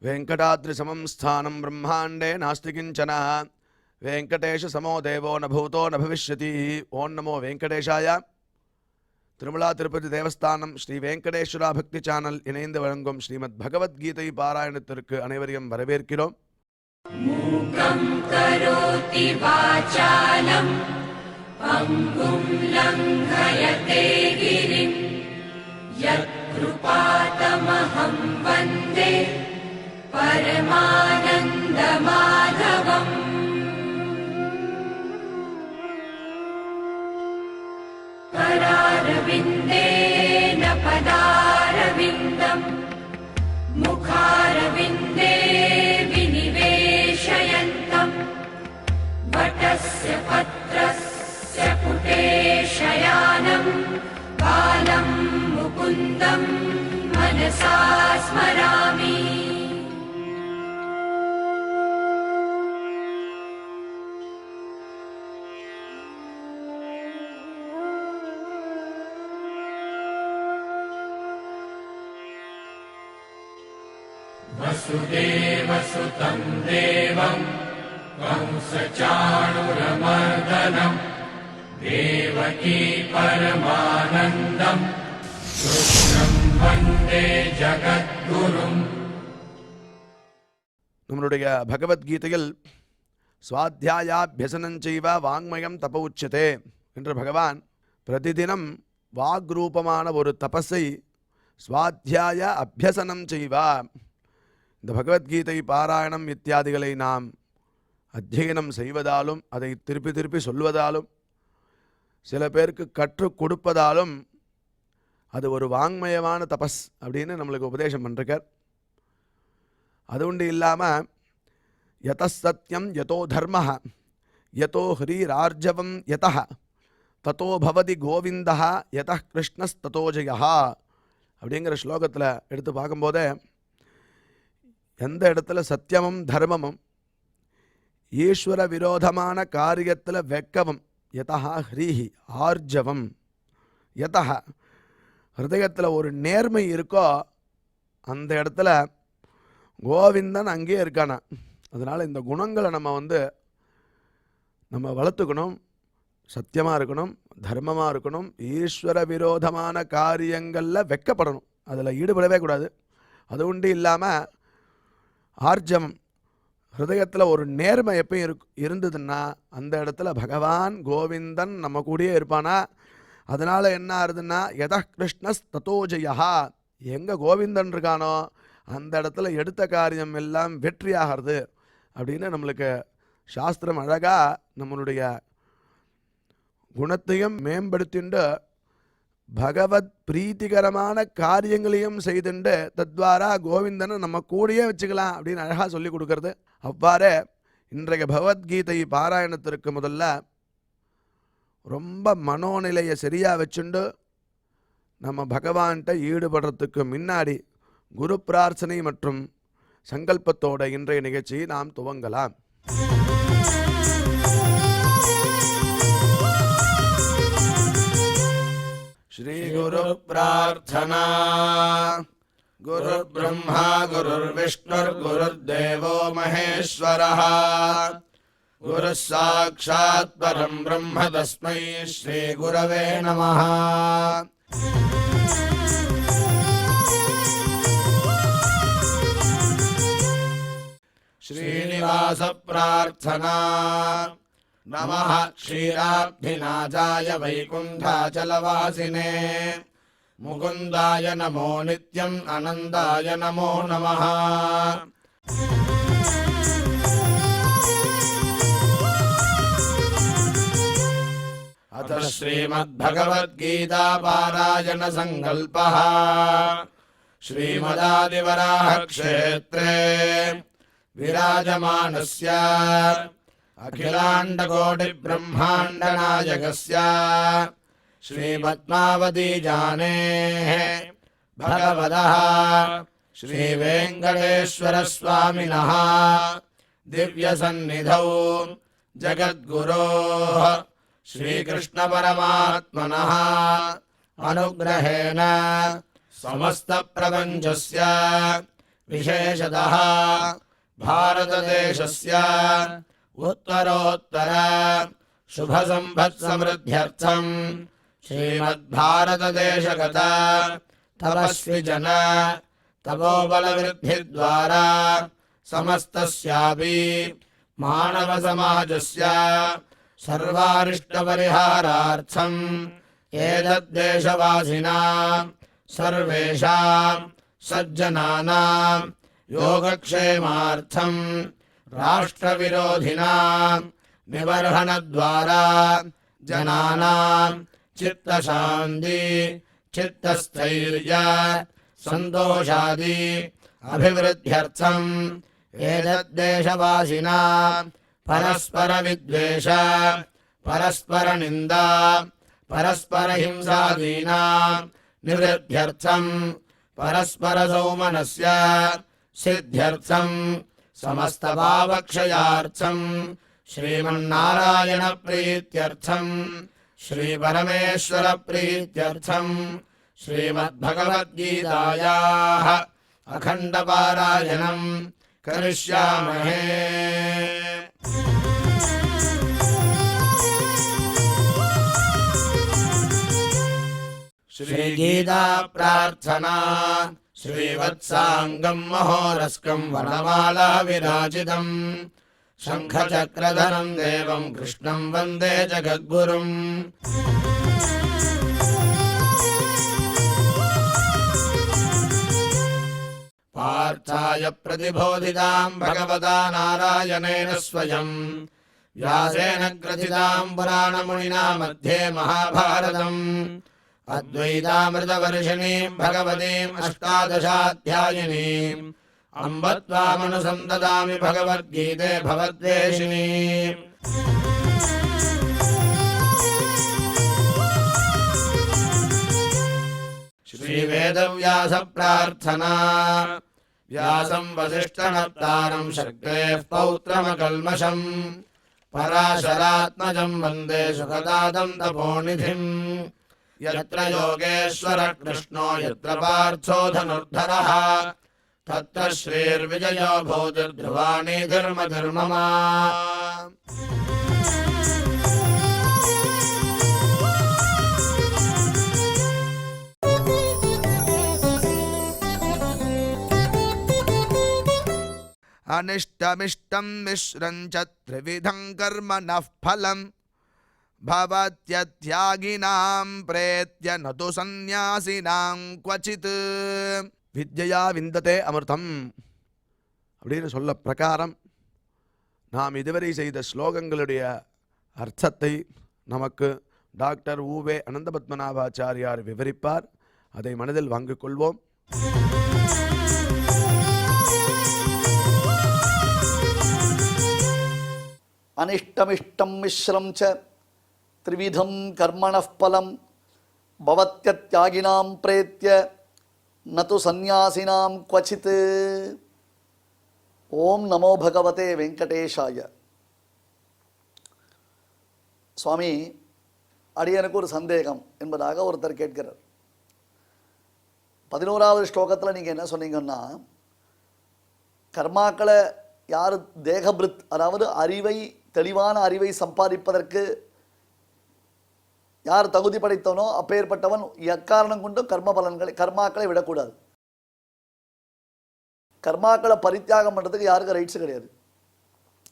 वेंकटाद्रिसमं स्थानं ब्रह्मांडे नास्ति किंचन वेंकटेश समो देवो न भूतो न भविष्यति। ओं नमो वेंकटेशाय। திருமலா திருப்பதி தேவஸ்தானம் ஸ்ரீ வெங்கடேஸ்வரா பக்தி சேனல் இணைந்து வழங்கும் ஸ்ரீமத் பகவத்கீதை பாராயணத்திற்கு அனைவரையும் வரவேற்கிறோம். மூகம் கரோதி வாசாலம் பங்கும் லங்கயதே கிரிம் யத்கிருபாதமஹம் வந்தே பரமானந்த மாதவம். करारविन्देन पदारविन्दम् मुखारविन्दे विनिवेशयन्तम् वटस्य पत्रस्य पुटे शयानम् बालं मुकुन्दम् मनसा स्मरामि. वसुदेवसुतं देवं कंसचाणूरमर्दनं देवकी परमानन्दं कृष्णं वन्दे जगद्गुरुम्. நம்மளுடைய பகவத்கீதையில் ஸ்வாத்தியாயாபியசனஞ்சைவ வாங்மயம் தப உச்சதே என்று பகவான் பிரதிதினம் வாக்ரூபமான ஒரு தபஸை ஸ்வாத்தியாய அபியசனம் செய்வா. இந்த பகவத்கீதை பாராயணம் இத்தியாதிகளை நாம் அத்தியனம் செய்வதாலும் அதை திருப்பி திருப்பி சொல்வதாலும் சில பேருக்கு கற்றுக் கொடுப்பதாலும் அது ஒரு வாங்மயமான தபஸ் அப்படின்னு நம்மளுக்கு உபதேசம் பண்ணிருக்கார். அது உண்டு இல்லாமல் யத சத்யம் யதோ தர்ம யதோ ஹ்ரீரார்ஜவம் யத ததோ பவதி கோவிந்தா யத கிருஷ்ணஸ்ததோ ஜெயா அப்படிங்கிற ஸ்லோகத்தில் எடுத்து பார்க்கும்போதே எந்த இடத்துல சத்தியமும் தர்மமும் ஈஸ்வர விரோதமான காரியத்தில் வெக்கவும் யதா ஹ்ரீஹி ஆர்ஜவம் யதா ஹிருதயத்தில் ஒரு நேர்மை இருக்கோ அந்த இடத்துல கோவிந்தன் அங்கேயே இருக்கானா. அதனால் இந்த குணங்களை நம்ம வளர்த்துக்கணும். சத்தியமாக இருக்கணும், தர்மமாக இருக்கணும், ஈஸ்வர விரோதமான காரியங்களில் வெக்கப்படணும், அதில் ஈடுபடவே கூடாது. அது உண்டு இல்லாமல் ஆர்ஜவம் ஹிருதயத்தில் ஒரு நேர்மை எப்பயும் இருந்ததுன்னா அந்த இடத்துல பகவான் கோவிந்தன் நம்ம கூடயே இருப்பானா. அதனால் என்ன ஆகுதுன்னா யத கிருஷ்ணஸ் ததோ ஜெயா, எங்கே கோவிந்தன் இருக்கானோ அந்த இடத்துல எடுத்த காரியம் எல்லாம் வெற்றியாகிறது அப்படின்னு நம்மளுக்கு சாஸ்திரம் அழகாக நம்மளுடைய குணத்தையும் மேம்படுத்திண்டு பகவத் பிரீத்திகரமான காரியங்களையும் செய்துண்டு தத்வாரா கோவிந்தனை நம்ம கூடயே வச்சுக்கலாம் அப்படின்னு அழகாக சொல்லி கொடுக்கறது. அவ்வாறே இன்றைய பகவத்கீதை பாராயணத்திற்கு முதல்ல ரொம்ப மனோநிலையை சரியாக வச்சுண்டு நம்ம பகவான்கிட்ட ஈடுபடுறதுக்கு முன்னாடி குரு பிரார்த்தனை மற்றும் சங்கல்பத்தோட இன்றைய நிகழ்ச்சியை நாம் துவங்கலாம். श्री गुरु प्रार्थना. गुरु ब्रह्मा गुरुर्विष्णुर् गुरुर्देवो महेश्वरः गुरुः साक्षात् परं ब्रह्म तस्मै श्री गुरवे नमः. श्रीनिवास प्रार्थना. नमः क्षीराब्धिनाथाय वैकुण्ठाचलवासिने मुकुन्दाय नमो नित्यम् आनन्दाय नमो नमः. अथ श्रीमद्भगवद्गीता पारायण संकल्पः. श्रीमदादिवराह क्षेत्रे विराजमानस्य अखिलाण्डकोटि ब्रह्माण्ड नायकस्य श्रीपद्मावती जानेः भगवतः श्रीवेङ्कटेश्वर स्वामिनः दिव्यसन्निधौ जगद्गुरोः श्रीकृष्ण परमात्मनः अनुग्रहेण समस्त प्रपञ्चस्य विशेषतः भारतदेशस्य उत्तरोत्तर शुभसम्पत्समृद्ध्यर्थम् श्रीमद्भारतदेशगत तपस्विजन तपोबलवृद्धिद्वारा समस्तस्यापि मानवसमाजस्य सर्वारिष्टपरिहारार्थम् एतद्देशवासिनां सर्वेषां सज्जनानां योगक्षेमार्थं राष्ट्रविरोधिनां निबर्हणद्वारा जनानां चित्तशान्ति चित्तस्थैर्य सन्तोषादि अभिवृद्ध्यर्थम् एतद्देशवासिनां परस्परविद्वेष परस्परनिन्दा परस्परहिंसादीनां निवृद्ध्यर्थम् परस्परसौमनस्य सिद्ध्यर्थम् समस्तपापक्षयार्थम् श्रीमन्नारायणप्रीत्यर्थम् श्रीपरमेश्वरप्रीत्यर्थम् श्रीमद्भगवद्गीतायाः अखण्डपारायणम् करिष्यामहे। श्रीगीता प्रार्थना श्रीवत्साङ्गम् महोरस्कम् वनमाला विराजितम् शङ्खचक्रधरम् देवम् कृष्णम् वन्दे जगद्गुरुम्। पार्थाय प्रतिबोधिताम् भगवता नारायणेन स्वयम् व्यासेन ग्रथिताम् पुराणमुनिना मध्ये महाभारतम् अद्वैतामृतवर्षिणीम् भगवतीम् अष्टादशाध्यायिनीम् अम्ब त्वामनुसन्ददामि भगवद्गीते भवद्वेषिणीम्। श्रीवेदव्यास प्रार्थना व्यासम् वसिष्ठनप्तारम् शक्तेः पौत्रमकल्मषम् पराशरात्मजम् वन्दे सुखदातम् तपोनिधिम्। यत्र योगेश्वरः कृष्णो यत्र पार्थो धनुर्धरः तत्र श्रीर्विजयो भूतिर्ध्रुवाणि धर्मधर्मम। अनिष्टमिष्टं मिश्रं च त्रिविधं कर्मणः फलं भवत्यत्यागिनां प्रेत्य न तु सन्न्यासिनां क्वचित्। வித்யா விந்ததே அமிர்தம் அப்படின்னு சொல்ல பிரகாரம் நாம் இதுவரை செய்த ஸ்லோகங்களுடைய அர்த்தத்தை நமக்கு டாக்டர் ஊவே அனந்த பத்மநாபாச்சாரியார் விவரிப்பார். அதை மனதில் வாங்கிக் கொள்வோம். अनिष्टमिष्टं मिश्रं च त्रिविधं कर्मणः फलं भवत्यत्यागिनां प्रेत्य न तु सन्न्यासिनां क्वचित्। ओम नमो भगवते वेंकटेशाय. சுவாமி, அடியனுக்கு ஒரு சந்தேகம் என்பதாக ஒருத்தர் கேட்கிறார். 11வது ஸ்லோகத்தில் நீங்கள் என்ன சொன்னீங்கன்னா, கர்மாக்களை யார் தேகபிருத், அதாவது அறிவை, தெளிவான அறிவை சம்பாதிப்பதற்கு யார் தகுதி படைத்தவனோ அப்பேற்பட்டவன் எக்காரணம் கொண்டும் கர்மாக்களை விடக்கூடாது. கர்மாக்களை பரித்தியாகம் பண்ணுறதுக்கு யாருக்கு ரைட்ஸ் கிடையாது.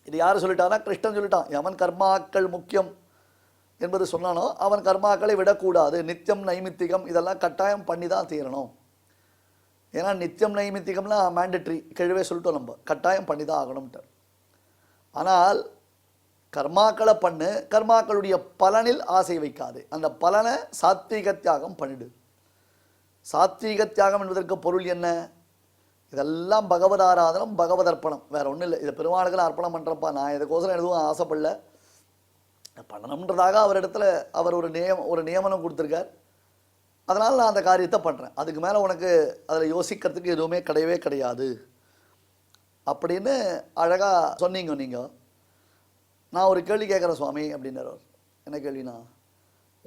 இது யார் சொல்லிட்டானா, கிருஷ்ணன் சொல்லிட்டான். எவன் கர்மாக்கள் முக்கியம் என்பது சொன்னானோ அவன் கர்மாக்களை விடக்கூடாது. நித்தியம் நைமித்திகம் இதெல்லாம் கட்டாயம் பண்ணி தான் தீரணும். ஏன்னா நித்தியம் நைமித்திகம்னா மேண்டட்ரி, கெழுவே சொல்லிட்டோம், நம்ம கட்டாயம் பண்ணி தான் ஆகணும்ட்டு. ஆனால் கர்மாக்களை பண்ணு, கர்மாக்களுடைய பலனில் ஆசை வைக்காது. அந்த பலனை சாத்வீக தியாகம் பண்ணிடு. சாத்வீக தியாகம் என்பதற்கு பொருள் என்ன? இதெல்லாம் பகவத் ஆராதனம், பகவத் அர்ப்பணம், வேற ஒன்றும் இல்லை. இதை பெருமாளுக்கு அர்ப்பணம் பண்ணுறப்பா, நான் இதுக்கோசரம் எதுவும் ஆசைப்படல, பண்ணணுன்றதாக அவர் ஒரு நியமனம் கொடுத்துருக்கார். அதனால் நான் அந்த காரியத்தை பண்ணுறேன். அதுக்கு மேலே உனக்கு அதில் யோசிக்கிறதுக்கு எதுவுமே கிடையவே கிடையாது அப்படின்னு அழகாக சொன்னீங்க. நீங்கள் நான் ஒரு கேள்வி கேட்குறேன் சுவாமி அப்படின்னார். என்ன கேள்வினா,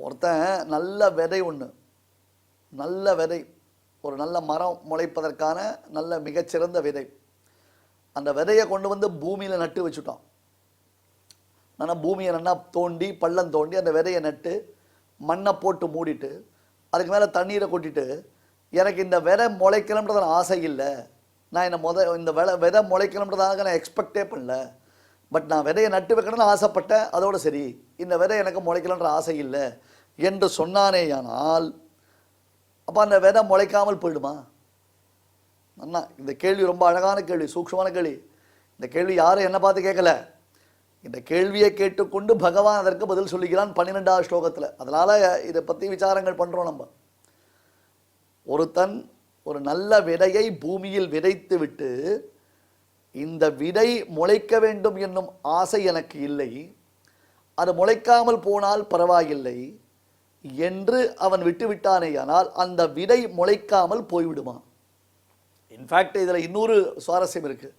ஒருத்தன் நல்ல விதை ஒன்று, நல்ல விதை ஒரு நல்ல மரம் முளைப்பதற்கான நல்ல மிகச்சிறந்த விதை. அந்த விதையை கொண்டு வந்து பூமியில் நட்டு வச்சுட்டோம். ஆனால் பூமியை நல்லா தோண்டி பள்ளம் தோண்டி அந்த விதையை நட்டு மண்ணை போட்டு மூடிட்டு அதுக்கு மேலே தண்ணீரை கொட்டிட்டு, எனக்கு இந்த விதை முளைக்கணும்ன்றது ஆசை இல்லை, நான் இந்த விதை முளைக்கணும்ன்றதாக நான் எக்ஸ்பெக்டே பண்ணல, பட் நான் விதையை நட்டு வைக்கணும்னு ஆசைப்பட்டேன், அதோடு சரி, இந்த விதை எனக்கு முளைக்கணுன்ற ஆசை இல்லை என்று சொன்னானேயானால் அப்போ அந்த விதை முளைக்காமல் போயிடுமா? அண்ணா, இந்த கேள்வி ரொம்ப அழகான கேள்வி, சூக்ஷ்மமான கேள்வி. இந்த கேள்வி யாரும் என்ன பார்த்து கேட்கல, இந்த கேள்வியை கேட்டுக்கொண்டு பகவான் அதற்கு பதில் சொல்லிக்கிறான் 12வது ஸ்லோகத்தில். அதனால் இதை பற்றி விசாரங்கள் பண்ணுறோம். நம்ம ஒருத்தன் ஒரு நல்ல விதையை பூமியில் விதைத்து விட்டு, இந்த விதை முளைக்க வேண்டும் என்னும் ஆசை எனக்கு இல்லை, அது முளைக்காமல் போனால் பரவாயில்லை என்று அவன் விட்டுவிட்டானேயானால் அந்த விதை முளைக்காமல் போய்விடுமா? இன்ஃபேக்ட் இதில் இன்னொரு சுவாரஸ்யம் இருக்குது.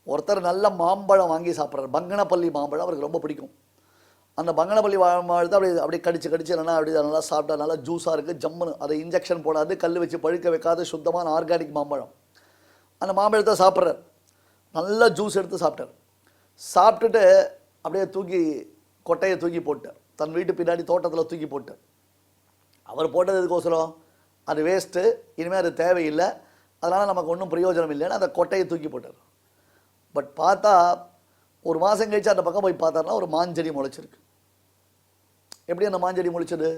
ஒருத்தர் நல்ல மாம்பழம் வாங்கி சாப்பிட்றாரு, பங்கனப்பள்ளி மாம்பழம் அவருக்கு ரொம்ப பிடிக்கும். அந்த பங்கனப்பள்ளி மாம்பழத்தை அப்படியே கடிச்சு இல்லைன்னா அப்படி நல்லா சாப்பிட்டா நல்லா ஜூஸாக இருக்குது, ஜம்முன்னு. அதை இன்ஜெக்ஷன் போடாது, கல் வச்சு பழுக்க வைக்காது, சுத்தமான ஆர்கானிக் மாம்பழம். அந்த மாம்பழத்தை சாப்பிட்றார், நல்லா ஜூஸ் எடுத்து சாப்பிட்டார். சாப்பிட்டுட்டு அப்படியே கொட்டையை தூக்கி போட்டார், தன் வீட்டு பின்னாடி தோட்டத்தில் தூக்கி போட்டார். அவர் போட்டது எதுக்கோசரம்? அது வேஸ்ட்டு, இனிமேல் அது தேவையில்லை, அதனால் நமக்கு ஒன்றும் பிரயோஜனம் இல்லைன்னு அந்த கொட்டையை தூக்கி போட்டார். பட் பார்த்தா ஒரு மாதம் கழிச்சு அந்த பக்கம் போய் பார்த்தாருன்னா ஒரு மாஞ்செடி முளைச்சிருக்கு. எப்படி அந்த மாஞ்செடி முளைச்சது?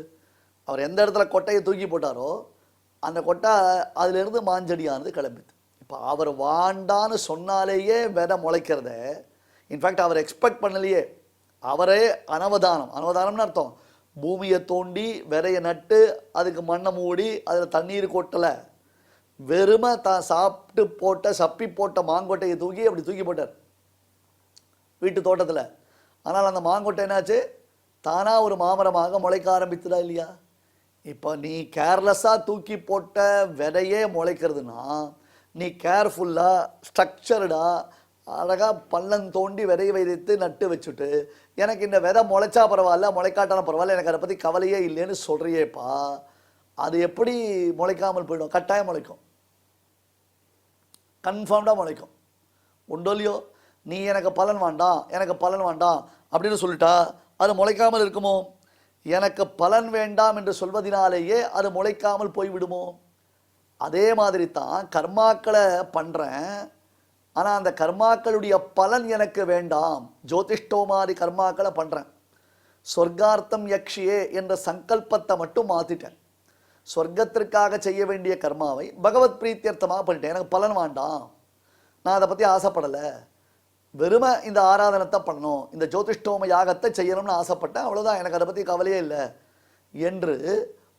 அவர் எந்த இடத்துல கொட்டையை தூக்கி போட்டாரோ அந்த கொட்டை அதிலிருந்து மாஞ்செடியானது கிளம்பிது. இப்போ அவர் வாண்டான்னு சொன்னாலேயே விதை முளைக்கிறத, இன்ஃபேக்ட் அவர் எக்ஸ்பெக்ட் பண்ணலையே, அவரே அனவதானம்னு அர்த்தம். பூமியை தோண்டி விதையை நட்டு அதுக்கு மண்ணை மூடி அதில் தண்ணீர் கொட்டலை, வெறுமை தான் சாப்பிட்டு போட்ட சப்பி போட்ட மாங்கொட்டையை அப்படி தூக்கி போட்டார் வீட்டு தோட்டத்தில். ஆனால் அந்த மாங்கொட்டை என்னாச்சு? தானாக ஒரு மாமரமாக முளைக்க ஆரம்பித்ததா இல்லையா? இப்போ நீ கேர்லெஸ்ஸாக தூக்கி போட்ட விதையே முளைக்கிறதுனா, நீ கேர்ஃபுல்லாக ஸ்ட்ரக்சர்டாக அழகாக பள்ளம் தோண்டி விதையை விதைத்து நட்டு வச்சுட்டு, எனக்கு இந்த விதை முளைச்சா பரவாயில்ல முளைக்காட்டான பரவாயில்ல, எனக்கு அதை பற்றி கவலையே இல்லைன்னு சொல்கிறியேப்பா, அது எப்படி முளைக்காமல் போயிடும்? கட்டாயம் முளைக்கும், கன்ஃபார்ம்டாக முளைக்கும். உண்டோ இல்லையோ? நீ எனக்கு பலன் வேண்டாம் அப்படின்னு சொல்லிட்டா அது முளைக்காமல் இருக்குமோ? எனக்கு பலன் வேண்டாம் என்று சொல்வதனாலேயே அது முளைக்காமல் போய்விடுமோ? அதே மாதிரி தான் கர்மாக்களை பண்ணுறேன், ஆனால் அந்த கர்மாக்களுடைய பலன் எனக்கு வேண்டாம், ஜோதிஷ்டோமாதி கர்மாக்களை பண்ணுறேன், சொர்க்கார்த்தம் யக்ஷியே என்ற சங்கல்பத்தை மட்டும் மாற்றிட்டேன். சொர்க்கத்திற்காக செய்ய வேண்டிய கர்மாவை பகவத் பிரீத்தியர்த்தமாக பண்ணிட்டேன், எனக்கு பலன் வேண்டாம், நான் அதை பற்றி ஆசைப்படலை, வெறுமை இந்த ஆராதனத்தை பண்ணணும், இந்த ஜோதிஷ்டோம யாகத்தை செய்யணும்னு ஆசைப்பட்டேன், அவ்வளோதான், எனக்கு அதை பற்றி கவலையே இல்லை என்று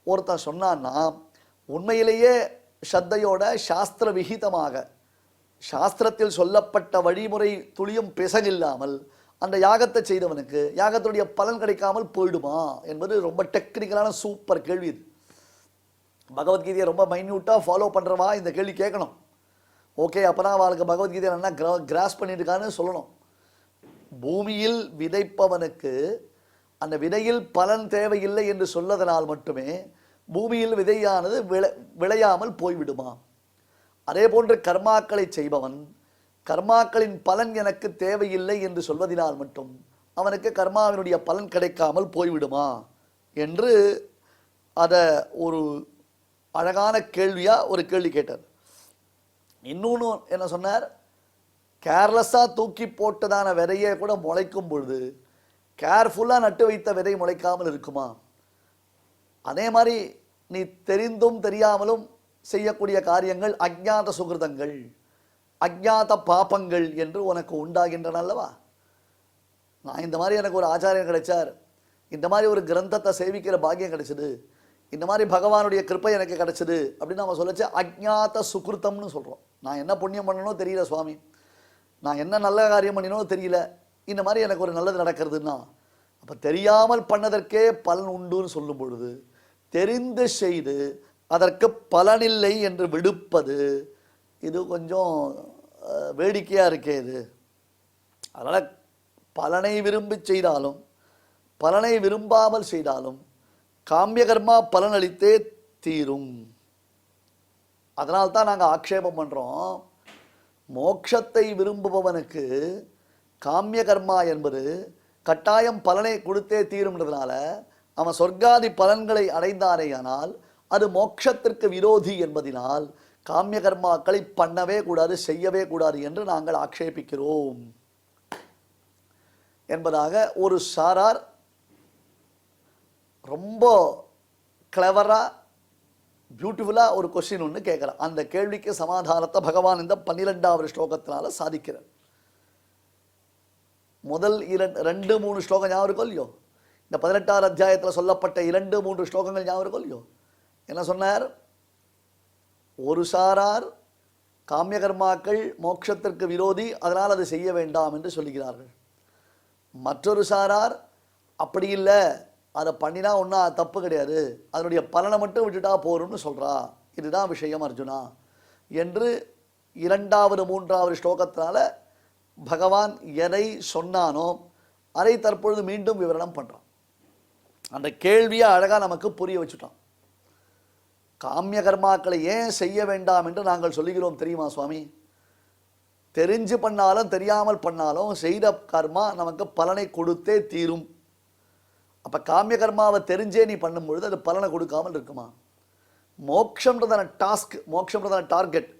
ஒருத்தன் சொன்னான்னா, உண்மையிலேயே ஸ்ரத்தையோட சாஸ்திர விகிதமாக சாஸ்திரத்தில் சொல்லப்பட்ட வழிமுறை துளியும் பிசகில்லாமல் அந்த யாகத்தை செய்தவனுக்கு யாகத்துடைய பலன் கிடைக்காமல் போயிடுமா என்பது ரொம்ப டெக்னிக்கலான சூப்பர் கேள்வி. இது பகவத்கீதையை ரொம்ப மைன்யூட்டாக ஃபாலோ பண்ணுறவா இந்த கேள்வி கேட்கணும். ஓகே, அப்போனா அவளுக்கு பகவத்கீதையை நல்லா கிராஸ் பண்ணியிருக்கான்னு சொல்லணும். பூமியில் விதைப்பவனுக்கு அந்த விதையில் பலன் தேவையில்லை என்று சொல்லதனால் மட்டுமே பூமியில் விதையானது விளையாமல் போய்விடுமா? அதே போன்று கர்மாக்களை செய்பவன் கர்மாக்களின் பலன் எனக்கு தேவையில்லை என்று சொல்வதனால் மட்டும் அவனுக்கு கர்மாவினுடைய பலன் கிடைக்காமல் போய்விடுமா என்று அதை ஒரு அழகான கேள்வியாக ஒரு கேள்வி கேட்டார். இன்னொன்று என்ன சொன்னார்? கேர்லெஸ்ஸாக தூக்கி போட்டதான விதையை கூட முளைக்கும் பொழுது கேர்ஃபுல்லாக நட்டு வைத்த விதை முளைக்காமல் இருக்குமா? அதே மாதிரி நீ தெரிந்தும் தெரியாமலும் செய்யக்கூடிய காரியங்கள் அஜ்ஞாத சுகிருதங்கள், அஜ்ஞாத பாபங்கள் என்று உனக்கு உண்டாகின்றன அல்லவா? நான் இந்த மாதிரி எனக்கு ஒரு ஆச்சாரியன் கிடைச்சார், இந்த மாதிரி ஒரு கிரந்தத்தை சேவிக்கிற பாக்கியம் கிடைச்சது, இந்த மாதிரி பகவானுடைய கிருப்பை எனக்கு கிடைச்சது அப்படின்னு நம்ம சொல்லச்சு அஜ்ஞாத சுகிருத்தம்னு சொல்கிறோம். நான் என்ன புண்ணியம் பண்ணணும் தெரியல சுவாமி, நான் என்ன நல்ல காரியம் பண்ணினோம் தெரியல, இந்த மாதிரி எனக்கு ஒரு நல்லது நடக்கிறதுன்னா, அப்போ தெரியாமல் பண்ணதற்கே பலன் உண்டுன்னு சொல்லும் பொழுது தெரிந்து செய்து அதற்கு பலனில்லை என்று விடுப்பது இது கொஞ்சம் வேடிக்கையாக இருக்கே இது. அதனால் பலனை விரும்பி செய்தாலும் பலனை விரும்பாமல் செய்தாலும் காமிய கர்மா பலனளித்தே தீரும் அதனால்தான் நாங்கள் ஆக்ஷேபம் பண்ணுறோம், மோட்சத்தை விரும்புபவனுக்கு காமிய கர்மா என்பது கட்டாயம் பலனை கொடுத்தே தீரும்ன்றதுனால அவன் சொர்க்காதி பலன்களை அடைந்தானேயானால் அது மோட்சத்திற்கு விரோதி என்பதினால் காமிய கர்மாக்களை பண்ணவே கூடாது, செய்யவே கூடாது என்று நாங்கள் ஆக்ஷேபிக்கிறோம் என்பதாக ஒரு சாரார் ரொம்ப கிளவராக பியூட்டிஃபுல்லாக ஒரு கொஸ்டின் ஒன்று கேட்குறான். அந்த கேள்விக்கு சமாதானத்தை பகவான் இந்த 12வது ஸ்லோகத்தினால சாதிக்கிறார். முதல் 2-3 ஸ்லோகம் ஞாபகம் இருக்கோ இல்லையோ? இந்த 18வது அத்தியாயத்தில் சொல்லப்பட்ட 2-3 ஸ்லோகங்கள் ஞாபகம் இருக்கோ இல்லையோ? என்ன சொன்னார்? ஒரு சாரார் காமிய கர்மாக்கள் மோட்சத்திற்கு விரோதி, அதனால் அதை செய்ய வேண்டாம் என்று சொல்லுகிறார்கள். மற்றொரு சாரார் அப்படி இல்லை, அதை பண்ணினா ஒன்றும் தப்பு கிடையாது, அதனுடைய பலனை மட்டும் விட்டுட்டா போரும்னு சொல்கிறா. இதுதான் விஷயம் அர்ஜுனா என்று 2வது 3வது ஸ்லோகத்தினால பகவான் எதை சொன்னானோ அதை தற்பொழுது மீண்டும் விவரணம் பண்ணுறான். அந்த கேள்வியை அழகாக நமக்கு புரிய வச்சுட்டான். காமிய கர்மாக்களை ஏன் செய்ய வேண்டாம் என்று நாங்கள் சொல்லுகிறோம் தெரியுமா சுவாமி? தெரிஞ்சு பண்ணாலும் தெரியாமல் பண்ணாலும் செய்த கர்மா நமக்கு பலனை கொடுத்தே தீரும். அப்போ காமிய கர்மாவை தெரிஞ்சே நீ பண்ணும்பொழுது அது பலனை கொடுக்காமல் இருக்குமா? மோட்சம்ன்றதான டாஸ்க், மோட்சம்ன்றதான டார்கெட்,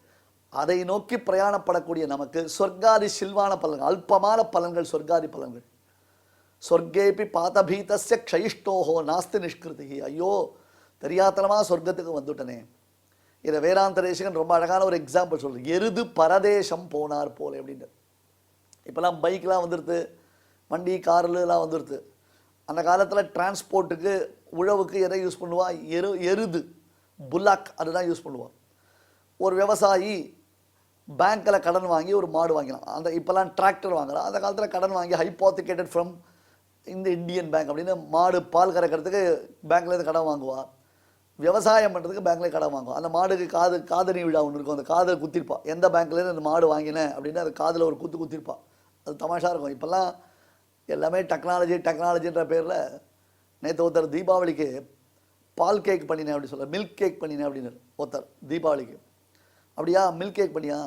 அதை நோக்கி பிரயாணப்படக்கூடிய நமக்கு சொர்க்காதி சில்வான பலன்கள், அல்பமான பலன்கள், சொர்க்காதி பலன்கள். சொர்க்கேபி பாதபீதஸ்ய க்ஷயிஷ்டோஹோ நாஸ்தி நிஷ்கிருதி. ஐயோ தெரியாத்தனமாக சொர்க்கத்துக்கு வந்துட்டனே. இதை வேதாந்த தேசிகன் ரொம்ப அழகான ஒரு எக்ஸாம்பிள் சொல்கிறேன். எருது பரதேசம் போனார் போல அப்படின்னு. இப்போல்லாம் பைக்கெலாம் வந்துடுது, வண்டி கார்லாம் வந்துடுது. அந்த காலத்தில் டிரான்ஸ்போர்ட்டுக்கு உழவுக்கு எதை யூஸ் பண்ணுவா? எருது, புல்லாக், அதுதான் யூஸ் பண்ணுவான். ஒரு விவசாயி பேங்க்கில் கடன் வாங்கி ஒரு மாடு வாங்கினான். அந்த இப்போல்லாம் டிராக்டர் வாங்கலாம். அந்த காலத்தில் கடன் வாங்கி ஹைப்போத்திகேட்டட் ஃப்ரம் இந்த இந்தியன் பேங்க் அப்படின்னு மாடு பால் கறக்கிறதுக்கு பேங்க்லேருந்து கடன் வாங்குவா. விவசாயம் பண்ணுறதுக்கு பேங்க்லேயே கடன் வாங்குவோம். அந்த மாடுக்கு காதணி விழா ஒன்று இருக்கும், அந்த காதில் குத்திருப்பா. எந்த பேங்க்லேருந்து அந்த மாடு வாங்கினேன் அப்படின்னு அது காதில் ஒரு குத்திருப்பா. அது தமாஷாக இருக்கும். இப்போல்லாம் எல்லாமே டெக்னாலஜின்ற பேரில் நேற்று ஒருத்தர் தீபாவளிக்கு பால் கேக் பண்ணினேன் அப்படி சொல்ல, மில்க் கேக் பண்ணினேன் அப்படின்னு ஒருத்தர் தீபாவளிக்கு. அப்படியா, மில்க் கேக் பண்ணியா?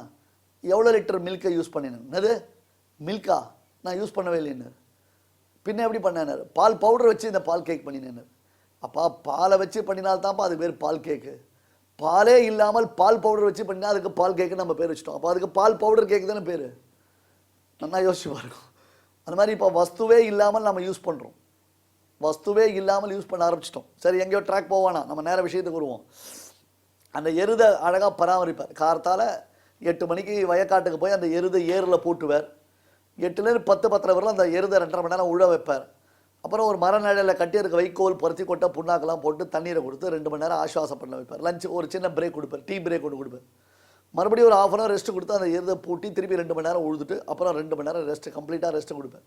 எவ்வளோ லிட்டர் மில்கை யூஸ் பண்ணினேன்? என்னது மில்கா? நான் யூஸ் பண்ணவே இல்லைன்னு. பின்ன எப்படி பண்ணேன்? பால் பவுடர் வச்சு இந்த பால் கேக் பண்ணினேன். அப்பா பாலை வச்சு பண்ணினால்தான்ப்பா அது பேர் பால் கேக்கு. பாலே இல்லாமல் பால் பவுடர் வச்சு பண்ணினா அதுக்கு பால் கேக்கு நம்ம பேர் வச்சுட்டோம். அப்போ அதுக்கு பால் பவுடர் கேக்கு தானே பேர். நல்லா யோசிச்சு பாருங்க. அந்த மாதிரி இப்போ வஸ்துவே இல்லாமல் நம்ம யூஸ் பண்ணுறோம். வஸ்துவே இல்லாமல் யூஸ் பண்ண ஆரம்பிச்சிட்டோம். சரி, எங்கேயோ ட்ராக் போவானா, நம்ம நேர விஷயத்துக்கு வருவோம். அந்த எருதை அழகாக பராமரிப்பார். கார்த்தால் 8 மணிக்கு வயக்காட்டுக்கு போய் அந்த எருதை ஏரில் போட்டுவார். 8லேருந்து 10-10 வரலாம் அந்த எருதை 2.5 மணி நேரம் உழ வைப்பார். அப்புறம் ஒரு மர நிலையில் கட்டி இருக்க வைக்கோல் பருத்தி கொட்டை புண்ணாக்கெல்லாம் போட்டு தண்ணீரை கொடுத்து 2 மணி நேரம் ஆசுவாசம் பண்ண வைப்பார். லஞ்சு ஒரு சின்ன பிரேக் கொடுப்பார், டீ பிரேக் ஒன்று கொடுப்பார். மறுபடியும் ஒரு 1/2 hour ரெஸ்ட் கொடுத்து அந்த எருதை பூட்டி திருப்பி 2 மணி நேரம் உழுதுட்டு அப்புறம் 2 மணி நேரம் ரெஸ்ட்டு, கம்ப்ளீட்டாக ரெஸ்ட்டு கொடுப்பார்.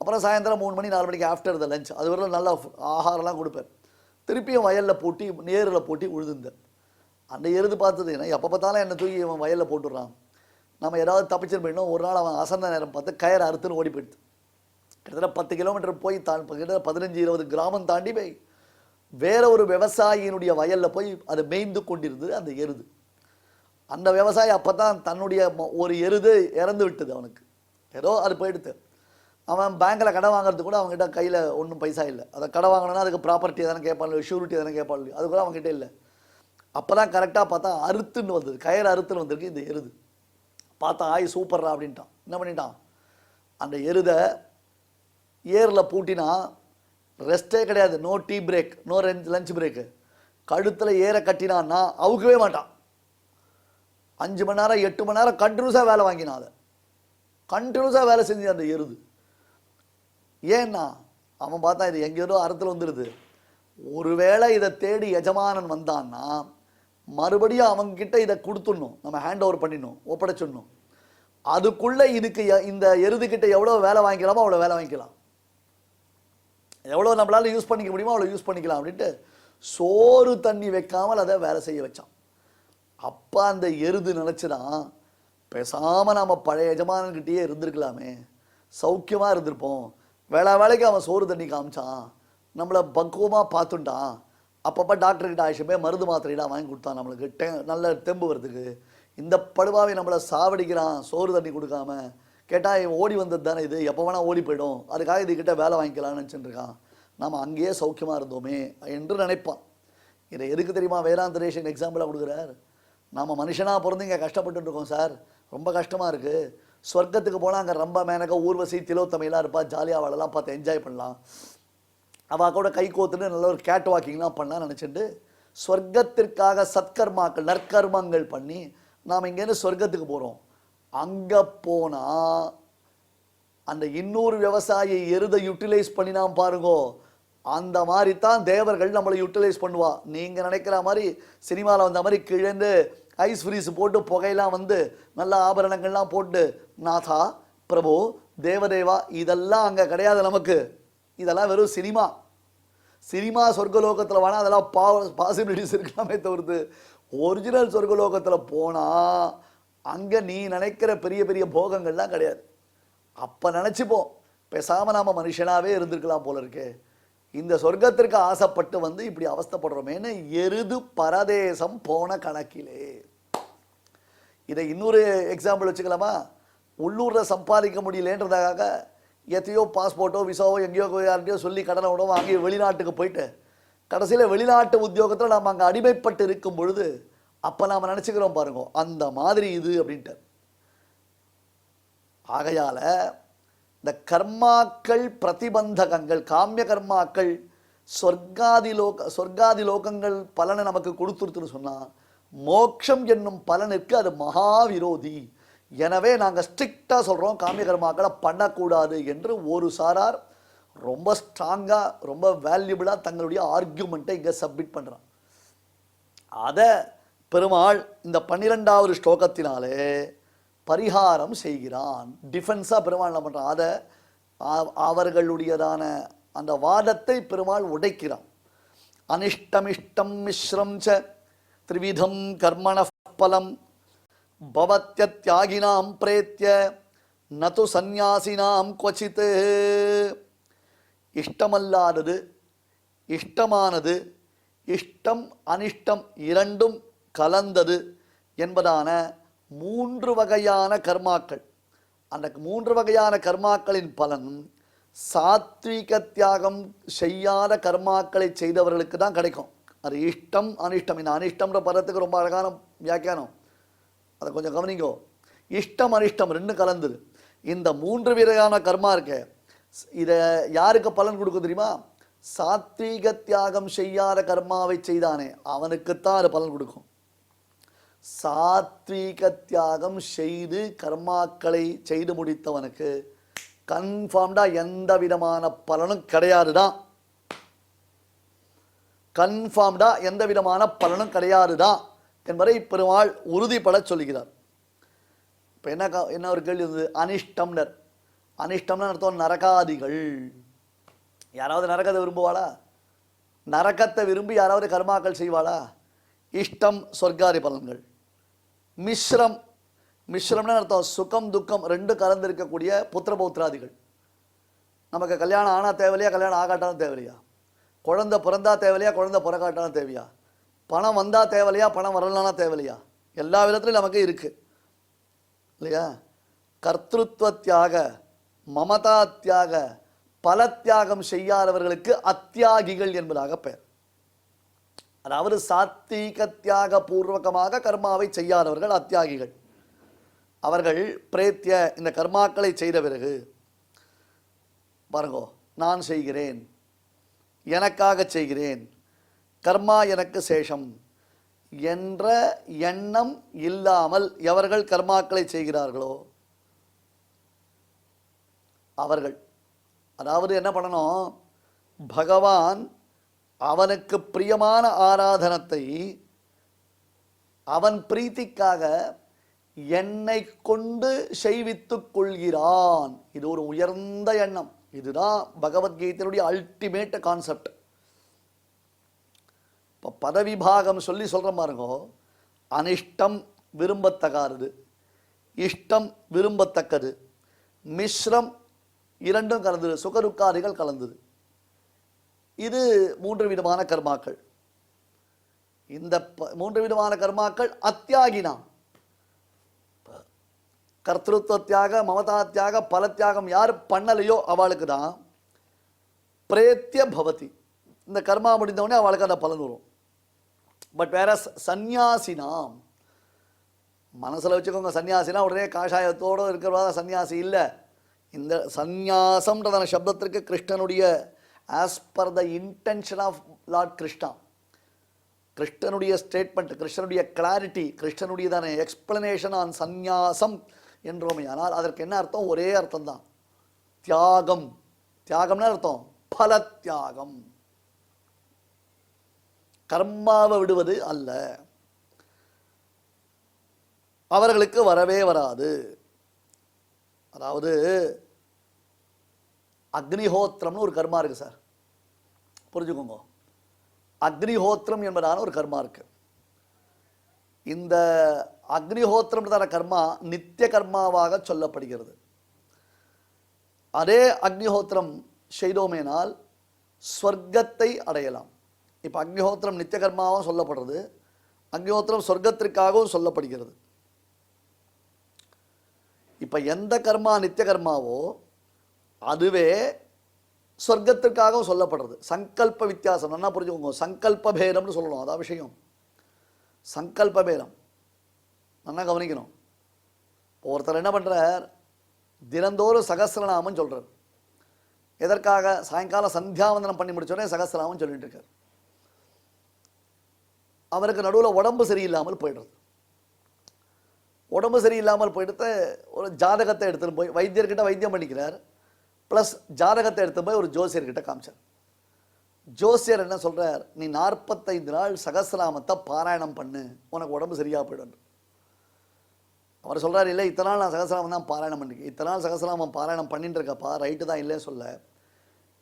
அப்புறம் சாயந்தரம் 3 மணி 4 மணிக்கு ஆஃப்டர் த லஞ்ச் அது வரலாம் நல்லா ஆகாரம்லாம் கொடுப்பார். திருப்பியும் வயலில் பூட்டி நேரில் பூட்டி உழுதுந்தார். அந்த எருது பார்த்தது ஏன்னா எப்போ பார்த்தாலும் என்னை தூக்கி அவன் வயலில் போட்டுடுறான், நம்ம ஏதாவது தப்பிச்சுன்னு போயிடணும். ஒரு நாள் அவன் அசந்த நேரம் பார்த்து கயிறு அறுத்துன்னு ஓடி போயிடுது. கிட்டத்தட்ட 10 கிலோமீட்டர் போய் கிட்டத்தட்ட 15-20 கிராமம் தாண்டி போய் வேற ஒரு விவசாயியினுடைய வயலில் போய் அது மேய்ந்து கொண்டிருந்தது அந்த எருது. அந்த விவசாயி அப்போ தான் தன்னுடைய ஒரு எருது இறந்து விட்டது. அவனுக்கு ஏதோ அது போயிடுது. அவன் பேங்க்கில் கடன் வாங்குறதுக்கு கூட அவங்ககிட்ட கையில் ஒன்றும் பைசா இல்லை. அதை கடன் வாங்கினா அதுக்கு ப்ராப்பர்ட்டி தானே கேட்பாங்க, ஷூரிட்டி தானே கேட்பாங்க, அது கூட அவங்ககிட்ட இல்லை. அப்போ தான் கரெக்டாக பார்த்தா அறுத்துன்னு வந்தது, கயிறு அறுத்துன்னு வந்திருக்கு இந்த எருது. பார்த்தா ஆய் சூப்பர்ரா அப்படின்ட்டான். என்ன பண்ணிட்டான்? அந்த எருதை ஏரில் பூட்டினா ரெஸ்ட்டே கிடையாது, no tea break, no lunch break. கழுத்தில் ஏற கட்டினான்னா அவுக்கவே மாட்டான். 5 மணி நேரம் 8 மணி நேரம் கண்டினியூஸாக வேலை வாங்கினான். அதை கண்டினியூஸாக வேலை செஞ்சு அந்த எருது. ஏன்னா அவன் பார்த்தா இது எங்கேயோ அறுத்துல வந்துடுது. ஒருவேளை இதை தேடி எஜமானன் வந்தான்னா மறுபடியும் அவங்ககிட்ட இதை கொடுத்துடணும், நம்ம ஹேண்ட் ஓவர் பண்ணிடணும், ஒப்படைச்சிடணும். அதுக்குள்ளே இதுக்கு இந்த எருதுகிட்ட எவ்வளோ வேலை வாங்கிக்கலாமோ அவ்வளோ வேலை வாங்கிக்கலாம், எவ்வளோ நம்மளால் யூஸ் பண்ணிக்க முடியுமோ அவ்வளோ யூஸ் பண்ணிக்கலாம் அப்படின்ட்டு சோறு தண்ணி வைக்காமல் அதை வேலை செய்ய வச்சான். அப்போ அந்த எருது நினச்சிதான் பேசாமல் நம்ம பழைய எஜமானன்கிட்டயே இருந்திருக்கலாமே, சௌக்கியமாக இருந்திருப்போம். வேலைக்கு அவன் சோறு தண்ணி காமிச்சான், நம்மளை பக்குவமாக பார்த்துட்டான், அப்பப்போ டாக்டர்கிட்ட ஆயிடுச்சு போய் மருந்து மாத்திரையிலாம் வாங்கி கொடுத்தான் நம்மளுக்கு நல்ல தெம்பு வரதுக்கு. இந்த படுவாவை நம்மளை சாவடிக்கிறான் சோறு தண்ணி கொடுக்காம. கேட்டால் இவன் ஓடி வந்தது தானே இது, எப்போ வேணால் ஓடி போயிடும், அதுக்காக இதுக்கிட்ட வேலை வாங்கிக்கலாம்னு நினச்சிட்டு இருக்கான். நாம் அங்கேயே சௌக்கியமாக இருந்தோமே என்று நினைப்பான். இதை எதுக்கு தெரியுமா வேதாந்தரேஷன் எக்ஸாம்பிளாக கொடுக்குறார். நாம் மனுஷனாக பிறந்து இங்கே கஷ்டப்பட்டு இருக்கோம் சார், ரொம்ப கஷ்டமாக இருக்குது. சொர்க்கத்துக்கு போனால் அங்கே ரொம்ப மேனக்க ஊர்வசி திலோத்தமையெல்லாம் இருப்பா, ஜாலியாக அவளெல்லாம் பார்த்து என்ஜாய் பண்ணலாம், அவள் கூட கை கோத்துட்டு நல்ல ஒரு கேட் வாக்கிங்லாம் பண்ணலாம்னு நினச்சிட்டு சொர்க்கத்திற்காக சத்கர்மாக்கள் நற்கர்மங்கள் பண்ணி நாம் இங்கேருந்து சொர்க்கத்துக்கு போகிறோம். அங்கே போனால் அந்த இன்னொரு விவசாயி எருதை யூட்டிலைஸ் பண்ணினான் பாருங்கோ, அந்த மாதிரி தான் தேவர்கள் நம்மளை யூட்டிலைஸ் பண்ணுவா. நீங்கள் நினைக்கிற மாதிரி சினிமாவில் வந்த மாதிரி கிழந்து ஐஸ் ஃப்ரீஸ் போட்டு புகையெல்லாம் வந்து நல்ல ஆபரணங்கள்லாம் போட்டு நாதா பிரபு தேவதேவா இதெல்லாம் அங்கே கிடையாது நமக்கு. இதெல்லாம் வெறும் சினிமா. சினிமா சொர்க்கலோகத்தில் வேணால் அதெல்லாம் பாசிபிலிட்டிஸ் இருக்கலாமே தவிர்த்து ஒரிஜினல் சொர்க்கலோகத்தில் போனால் அங்கே நீ நினைக்கிற பெரிய பெரிய போகங்கள்லாம் கிடையாது. அப்போ நினச்சிப்போம் பேசாமல் நாம் மனுஷனாகவே இருந்திருக்கலாம் போல இருக்கே, இந்த சொர்க்கத்திற்கு ஆசைப்பட்டு வந்து இப்படி அவஸ்தைப்படுறோமேன்னு எருது பரதேசம் போன கணக்கிலே. இதை இன்னொரு எக்ஸாம்பிள் வச்சுக்கலாமா? உள்ளூரில் சம்பாதிக்க முடியலன்றதுக்காக எத்தையோ பாஸ்போர்ட்டோ விசாவோ எங்கேயோ யார்கிட்டையோ சொல்லி கடனை உடனே வாங்கி வெளிநாட்டுக்கு போயிட்டு கடைசியில் வெளிநாட்டு உத்தியோகத்தில் நாம் அங்கே அடிமைப்பட்டு இருக்கும் பொழுது அப்போ நாம் நினச்சிக்கிறோம் பாருங்க, அந்த மாதிரி இது அப்படின்ட்டு. ஆகையால் இந்த கர்மாக்கள் பிரதிபந்தகங்கள், காமிய கர்மாக்கள் சொர்க்காதி லோகங்கள் பலனை நமக்கு கொடுத்துருத்துன்னு சொன்னால் மோட்சம் என்னும் பலனுக்கு அது மகாவிரோதி. எனவே நாங்கள் ஸ்ட்ரிக்டாக சொல்கிறோம் காமிய கர்மாக்களை பண்ணக்கூடாது என்று ஒரு சாரார் ரொம்ப ஸ்ட்ராங்காக ரொம்ப வேல்யூபிளாக தங்களுடைய ஆர்கியூமெண்ட்டை இங்கே சப்மிட் பண்ணுறான். அதை பெருமாள் இந்த 12வது ஸ்லோகத்தினாலே பரிகாரம் செய்கிறான். டிஃபென்ஸாக பெருமாள் என்ன பண்ணுறான், அதை அவர்களுடையதான அந்த வாதத்தை பெருமாள் உடைக்கிறான். அனிஷ்டமிஷ்டம் மிஸ்ரம் ச த்ரிவிதம் கர்மண பலம் பவத்யத்யாகினாம் பிரேத்ய நது சந்நியாசினாம் கொச்சித். இஷ்டமல்லாதது இஷ்டமானது இஷ்டம் அனிஷ்டம் இரண்டும் கலந்தது என்பதான 3 வகையான கர்மாக்கள். அந்த 3 வகையான கர்மாக்களின் பலன் சாத்விக தியாகம் செய்யாத கர்மாக்களை செய்தவர்களுக்கு தான் கிடைக்கும். அது இஷ்டம் அனிஷ்டம். இந்த அனிஷ்டம்ன்ற பதத்துக்கு ரொம்ப அழகான வியாக்கியானம், அதை கொஞ்சம் கவனிங்கோ. இஷ்டம் அனிஷ்டம் 2 கலந்துது. இந்த 3 வகையான கர்மா இருக்க, இதை யாருக்கு பலன் கொடுக்கும் தெரியுமா? சாத்வீக தியாகம் செய்யாத கர்மாவை செய்தானே அவனுக்குத்தான் அது பலன் கொடுக்கும். சாத்வீக தியாகம் செய்து கர்மாக்களை செய்து முடித்தவனுக்கு கன்ஃபார்ம்டா எந்த விதமான பலனும் கிடையாதுதான். கன்ஃபார்ம்டா எந்த விதமான பலனும் கிடையாதுதான் என்பதை பெருமாள் உறுதிப்பட சொல்லுகிறார். இப்போ என்ன ஒரு கேள்வி இருந்தது, அனிஷ்டம்னர். அனிஷ்டம்னு அர்த்தம் நரகாதிகள். யாராவது நரகத்தை விரும்புவாளா? நரகத்தை விரும்பி யாராவது கர்மாக்கள் செய்வாளா? இஷ்டம் சொர்க்காதி பலன்கள். மிஸ்ரம், மிஸ்ரம்னு அர்த்தம் சுகம் துக்கம் 2 கலந்து இருக்கக்கூடிய புத்திர பௌத்திராதிகள். நமக்கு கல்யாணம் ஆனால் தேவையில்லையா, கல்யாணம் ஆகாட்டாலும் தேவையில்லையா, குழந்தை பிறந்தா தேவையில்லையா, குழந்தை பிறக்காட்டாலும் தேவையா, பணம் வந்தால் தேவையில்லையா, பணம் வரலனா தேவையில்லையா, எல்லா விதத்துலையும் நமக்கு இருக்கு இல்லையா? கர்த்திருவ தியாக மமதா தியாக பல தியாகம் செய்யாதவர்களுக்கு அத்தியாகிகள் என்பதாக பெயர். அதாவது சாத்வீக தியாக பூர்வகமாக கர்மாவை செய்யாதவர்கள் அத்தியாகிகள். அவர்கள் பிரேத்திய இந்த கர்மாக்களை செய்த பிறகு பாருங்கோ, நான் செய்கிறேன், எனக்காக செய்கிறேன், கர்மா எனக்கு சேஷம் என்ற எண்ணம் இல்லாமல் எவர்கள் கர்மாக்களை செய்கிறார்களோ அவர்கள், அதாவது என்ன பண்ணணும், பகவான் அவனுக்கு பிரியமான ஆராதனத்தை அவன் பிரீத்திக்காக என்னை கொண்டு செய்வித்துக் கொள்கிறான். இது ஒரு உயர்ந்த எண்ணம். இதுதான் பகவத்கீதையினுடைய அல்டிமேட் கான்செப்ட். இப்போ பதவிபாகம் சொல்லி சொல்கிற பாருங்கோ, அனிஷ்டம் விரும்பத்தகாதது, இஷ்டம் விரும்பத்தக்கது, மிஸ்ரம் 2 கலந்தது, சுகருக்காதிகள் கலந்தது. இது 3 விதமான கர்மாக்கள். இந்த 3 விதமான கர்மாக்கள் அத்தியாகினாம். கர்த்திருவ தியாக, மமதா தியாக, பல தியாகம் யார் பண்ணலையோ அவளுக்கு தான் பிரேத்திய பவதி, இந்த கர்மா முடிந்தவொடனே அவளுக்கு அந்த பலன் வரும். பட் வேற சந்நியாசினாம், மனசில் வச்சுக்கோங்க, சன்னியாசினா உடனே காஷாயத்தோடு இருக்கிறவா சன்னியாசி இல்லை. இந்த சந்நியாசம்ன்றதான சப்தத்திற்கு கிருஷ்ணனுடைய as per the intention of Lord Krishna, கிருஷ்ணனுடைய ஸ்டேட்மெண்ட், கிருஷ்ணனுடைய கிளாரிட்டி, கிருஷ்ணனுடையதான எக்ஸ்பிளனேஷன் ஆன் சந்நியாசம் என்றோமே. ஆனால் அதற்கு என்ன அர்த்தம்? ஒரே அர்த்தம் தான், தியாகம். தியாகம்னா அர்த்தம் பல தியாகம், கர்மாவை விடுவது அல்ல. அவர்களுக்கு வரவே வராது. அதாவது அக்னிஹோத்திரம்னு ஒரு கர்மா இருக்கு சார், புரிஞ்சுக்கோங்க. அக்னிஹோத்திரம் என்பதான ஒரு கர்மா இருக்கு. இந்த அக்னிஹோத்திரம்ன்றதான கர்மா நித்திய கர்மாவாக சொல்லப்படுகிறது. அதே அக்னிஹோத்திரம் செய்தோமேனால் ஸ்வர்க்கத்தை அடையலாம். இப்போ அக்னிஹோத்திரம் நித்திய கர்மாவும் சொல்லப்படுறது, அக்னிஹோத்திரம் சொர்க்கத்திற்காகவும் சொல்லப்படுகிறது. இப்போ எந்த கர்மா நித்திய கர்மாவோ அதுவே சொர்க்கத்திற்காகவும் சொல்லப்படுறது. சங்கல்ப வித்தியாசம் நல்லா புரிஞ்சுக்கோங்க. சங்கல்ப பேதம்னு சொல்லணும், அதான் விஷயம். சங்கல்ப பேதம் நல்லா கவனிக்கணும். ஒருத்தர் என்ன பண்ணுறார், தினந்தோறும் சகஸ்ரநாமம் சொல்கிறார். எதற்காக? சாயங்காலம் சந்தியாவந்தனம் பண்ணி முடிச்சோடனே சகஸ்ரநாமம் சொல்லிட்டு இருக்கார். அவருக்கு நடுவில் உடம்பு சரியில்லாமல் போயிடுறது. உடம்பு சரியில்லாமல் போயிட்டு ஒரு ஜாதகத்தை எடுத்துகிட்டு போய் வைத்தியர்கிட்ட வைத்தியம் பண்ணிக்கிறார். ப்ளஸ் ஜாதகத்தை எடுத்து போய் ஒரு ஜோசியர்கிட்ட காமிச்சார். ஜோசியர் என்ன சொல்கிறார், நீ 45 நாள் சகஸ்ரநாமத்தை பாராயணம் பண்ணு, உனக்கு உடம்பு சரியாக போயிடும். அவர் சொல்கிறார், இல்லை இத்தனை நாள் நான் சகஸ்ரநாமம் தான் பாராயணம் பண்ணிருக்கேன், இத்தனை நாள் சகஸ்ரநாமம் பாராயணம் பண்ணிட்டு இருக்கப்பா, ரைட்டு தான் இல்லைன்னு சொல்ல,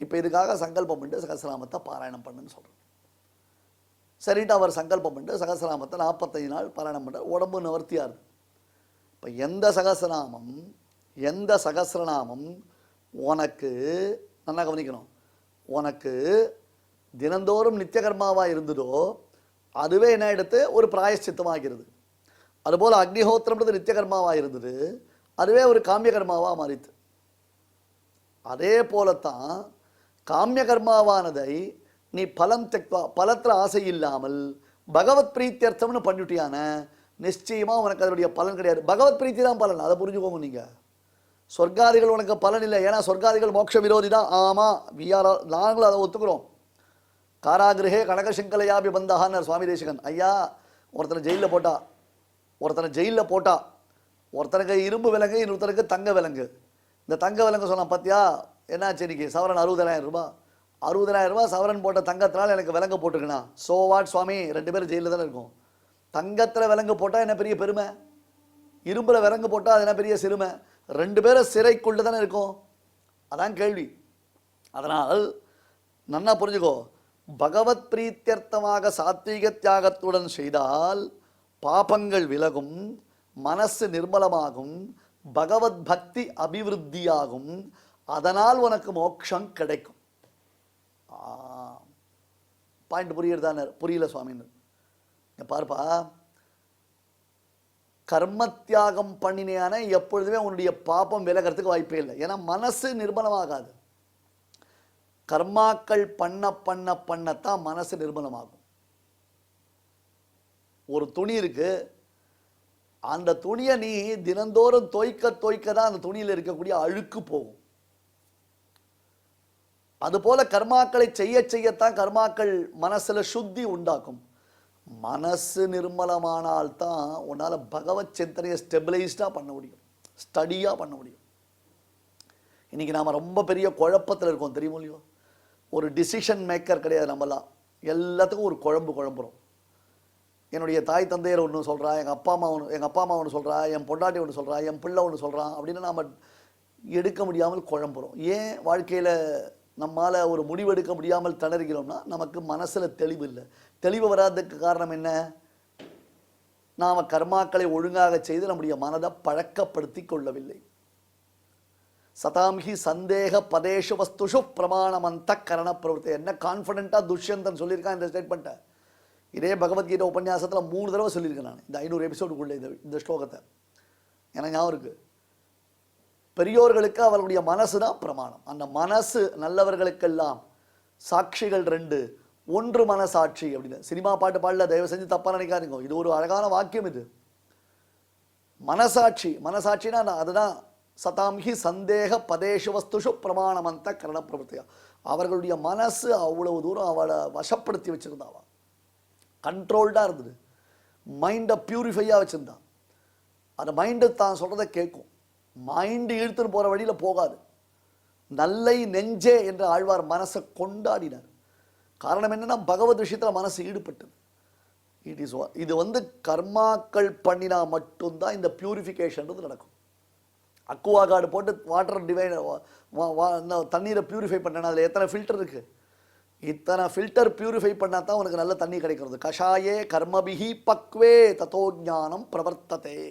இப்போ இதுக்காக சங்கல்பம் பண்ணிட்டு சகஸ்ரநாமத்தை பாராயணம் பண்ணுன்னு சொல்கிறேன். சரிட்டு அவர் சங்கல்பம் பண்ணிட்டு சகஸ்ரநாமத்தை 45 நாள் பாராயணம் பண்ணுற, உடம்பு நிவர்த்தியாக இருக்குது. இப்போ எந்த சகஸ்ரநாமம் உனக்கு நல்லா கவனிக்கணும், உனக்கு தினந்தோறும் நித்திய கர்மாவாக இருந்ததோ அதுவே என்ன எடுத்து ஒரு பிராயஷ்சித்தமாகிறது. அதுபோல் அக்னிஹோத்திரம்ன்றது நித்திய கர்மாவாக இருந்தது, அதுவே ஒரு காமிய கர்மாவாக மாறித்து. அதே போலத்தான் காமிய கர்மாவானதை நீ பலம் தெக்வா, பலத்தில் ஆசை இல்லாமல் பகவத் பிரீத்தியர்த்தம்னு பண்ணிட்டியான நிச்சயமாக உனக்கு அதனுடைய பலன் கிடையாது. பகவத் பிரீத்தி தான் பலன், அதை புரிஞ்சுக்கோங்க. நீங்கள் சொர்க்காதிகள் உனக்கு பலன் இல்லை, ஏன்னா சொர்க்காதிகள் மோட்ச விரோதி தான். ஆமாம், நாங்களும் அதை ஒத்துக்கிறோம். காராகிரகே கனகசங்கலையாபி பந்தகான்னு சுவாமி தேசிகன். ஐயா, ஒருத்தனை ஜெயிலில் போட்டா ஒருத்தனுக்கு இரும்பு விலங்கு, இன்னொருத்தனுக்கு தங்க விலங்கு. இந்த தங்க விலங்கு சொன்னான், பார்த்தியா என்னாச்சு இன்னைக்கு, சவரன் 60,000 ரூபாய், 60,000 ரூபாய் சவரன் போட்ட தங்கத்தினால் எனக்கு விலங்கு போட்டுருக்கணா. சோ வாட் சுவாமி, 2 பேரும் ஜெயிலில் தானே இருக்கும். தங்கத்தில் விலங்கு போட்டால் என்ன பெரிய பெருமை, இரும்பில் விலங்கு போட்டால் அது என்ன பெரிய சிறுமை. 2 பேரும் சிறைக்குள்ளே தானே இருக்கும், அதான் கேள்வி. அதனால் நன்னா புரிஞ்சுக்கோ, பகவத் பிரீத்தியர்த்தமாக சாத்வீக தியாகத்துடன் செய்தால் பாபங்கள் விலகும், மனசு நிர்மலமாகும், பகவத் பக்தி அபிவிருத்தியாகும், அதனால் உனக்கு மோட்சம் கிடைக்கும். பாயிண்ட் புரியுறதான? புரியல சுவாமின்னு பார்ப்பா. கர்மத்தியாகம் பண்ணினேயான எப்பொழுதுமே உன்னுடைய பாபம் விலகிறதுக்கு வாய்ப்பே இல்லை, ஏன்னா மனசு நிர்மலமாகாது. கர்மாக்கள் பண்ணத்தான் மனசு நிர்மலமாகும். ஒரு துணி இருக்கு, அந்த துணியை நீ தினந்தோறும் தோய்க்க தான் அந்த துணியில் இருக்கக்கூடிய அழுக்கு போகும். அதுபோல கர்மாக்களை செய்யத்தான் கர்மாக்கள் மனசுல சுத்தி உண்டாக்கும். மனசு நிர்மலமானால்தான் உன்னால பகவத் சிந்தனையை ஸ்டெபிளைஸ்டா பண்ண முடியும், ஸ்டடியா பண்ண முடியும். இன்னைக்கு நாம ரொம்ப பெரிய குழப்பத்தில் இருக்கோம், தெரியுமோ இல்லையோ? ஒரு டிசிஷன் மேக்கர் கிடையாது நம்மலாம், எல்லாத்துக்கும் ஒரு குழம்புறோம். என்னுடைய தாய் தந்தையர் ஒன்று சொல்கிறா, எங்கள் அப்பா அம்மா ஒன்று சொல்கிறா, என் பொண்டாட்டி ஒன்று சொல்கிறா, என் பிள்ளை ஒன்று சொல்கிறான் அப்படின்னு நாம் எடுக்க முடியாமல் குழம்புறோம். ஏன் வாழ்க்கையில் நம்மால் ஒரு முடிவெடுக்க முடியாமல் திணறுகிறோம்னா நமக்கு மனசில் தெளிவு இல்லை. தெளிவு வராததுக்கு காரணம் என்ன? நாம் கர்மாக்களை ஒழுங்காக செய்து நம்முடைய மனதை பழக்கப்படுத்தி கொள்ளவில்லை. சதாம்ஹி சந்தேக பதேஷு வஸ்துஷு பிரமாணமந்த கரண பிரவர்த்தி. என்ன கான்ஃபிடென்ட்டாக துஷ்யந்தன் சொல்லியிருக்கான் இந்த ஸ்டேட்மெண்ட்டை. இதே பகவத்கீதை உபன்யாசத்தில் 3 தடவை சொல்லியிருக்கேன் நான், இந்த 500 எபிசோடுக்குள்ளே இந்த ஸ்லோகத்தை. எனக்கு ஞாபகம் இருக்குது. பெரியோர்களுக்கு அவர்களுடைய மனசு தான் பிரமாணம். அந்த மனசு நல்லவர்களுக்கெல்லாம் சாட்சிகள் 2, 1 மனசாட்சி அப்படின்னு. சினிமா பாட்டு பாடல, தயவு செஞ்சு தப்பாக நினைக்காதீங்க. இது ஒரு அழகான வாக்கியம். இது மனசாட்சினா அதுதான் சதாம்ஹி சந்தேக பதேஷு வஸ்துஷு பிரமாணமந்த கரண பிரவர்த்தியா. அவர்களுடைய மனசு அவ்வளவு தூரம் அவளை வசப்படுத்தி வச்சிருந்தாவா, கண்ட்ரோல்டாக இருந்தது. மைண்டை பியூரிஃபையாக வச்சுருந்தான். அந்த மைண்டு தான் சொல்கிறத கேட்கும். மைண்டு இழுத்துன்னு போகிற வழியில் போகாது. நல்லை நெஞ்சே என்று ஆழ்வார் மனசை கொண்டாடினார். காரணம் என்னன்னா, பகவத் விஷயத்தில் மனசு ஈடுபட்டது. இது கர்மாக்கள் பண்ணினா மட்டும்தான் இந்த பியூரிஃபிகேஷன்றது நடக்கும். அக்குவா கார்டு போட்டு வாட்டர் தண்ணீரை பியூரிஃபை பண்ணனா அதில் எத்தனை ஃபில்டர் இருக்குது? இத்தனை ஃபில்டர் பியூரிஃபை பண்ணால் தான் உனக்கு நல்ல தண்ணி கிடைக்கிறது. கஷாயே கர்மபிஹி பக்வே ததோ ஞானம் பிரவர்த்ததே.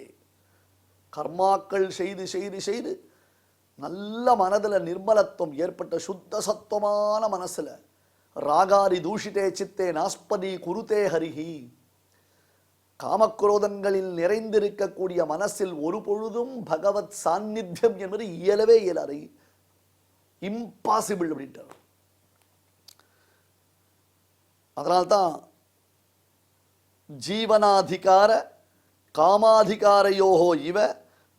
கர்மாக்கள் செய்து செய்து செய்து நல்ல மனதில் நிர்மலத்துவம் ஏற்பட்ட சுத்த சத்துவமான மனசில் ராகாரி தூஷிதே சித்தே நாஸ்பதி குருதே ஹரிஹி. காமக்ரோதங்களில் நிறைந்திருக்கக்கூடிய மனசில் ஒரு பொழுதும் பகவத் சாநித்தியம் என்பது இயலவே இயலாது, இம்பாசிபிள் அப்படின்ட்டார். அதனால்தான் ஜீவனாதிகார காமாதிகாரையோகோ இவ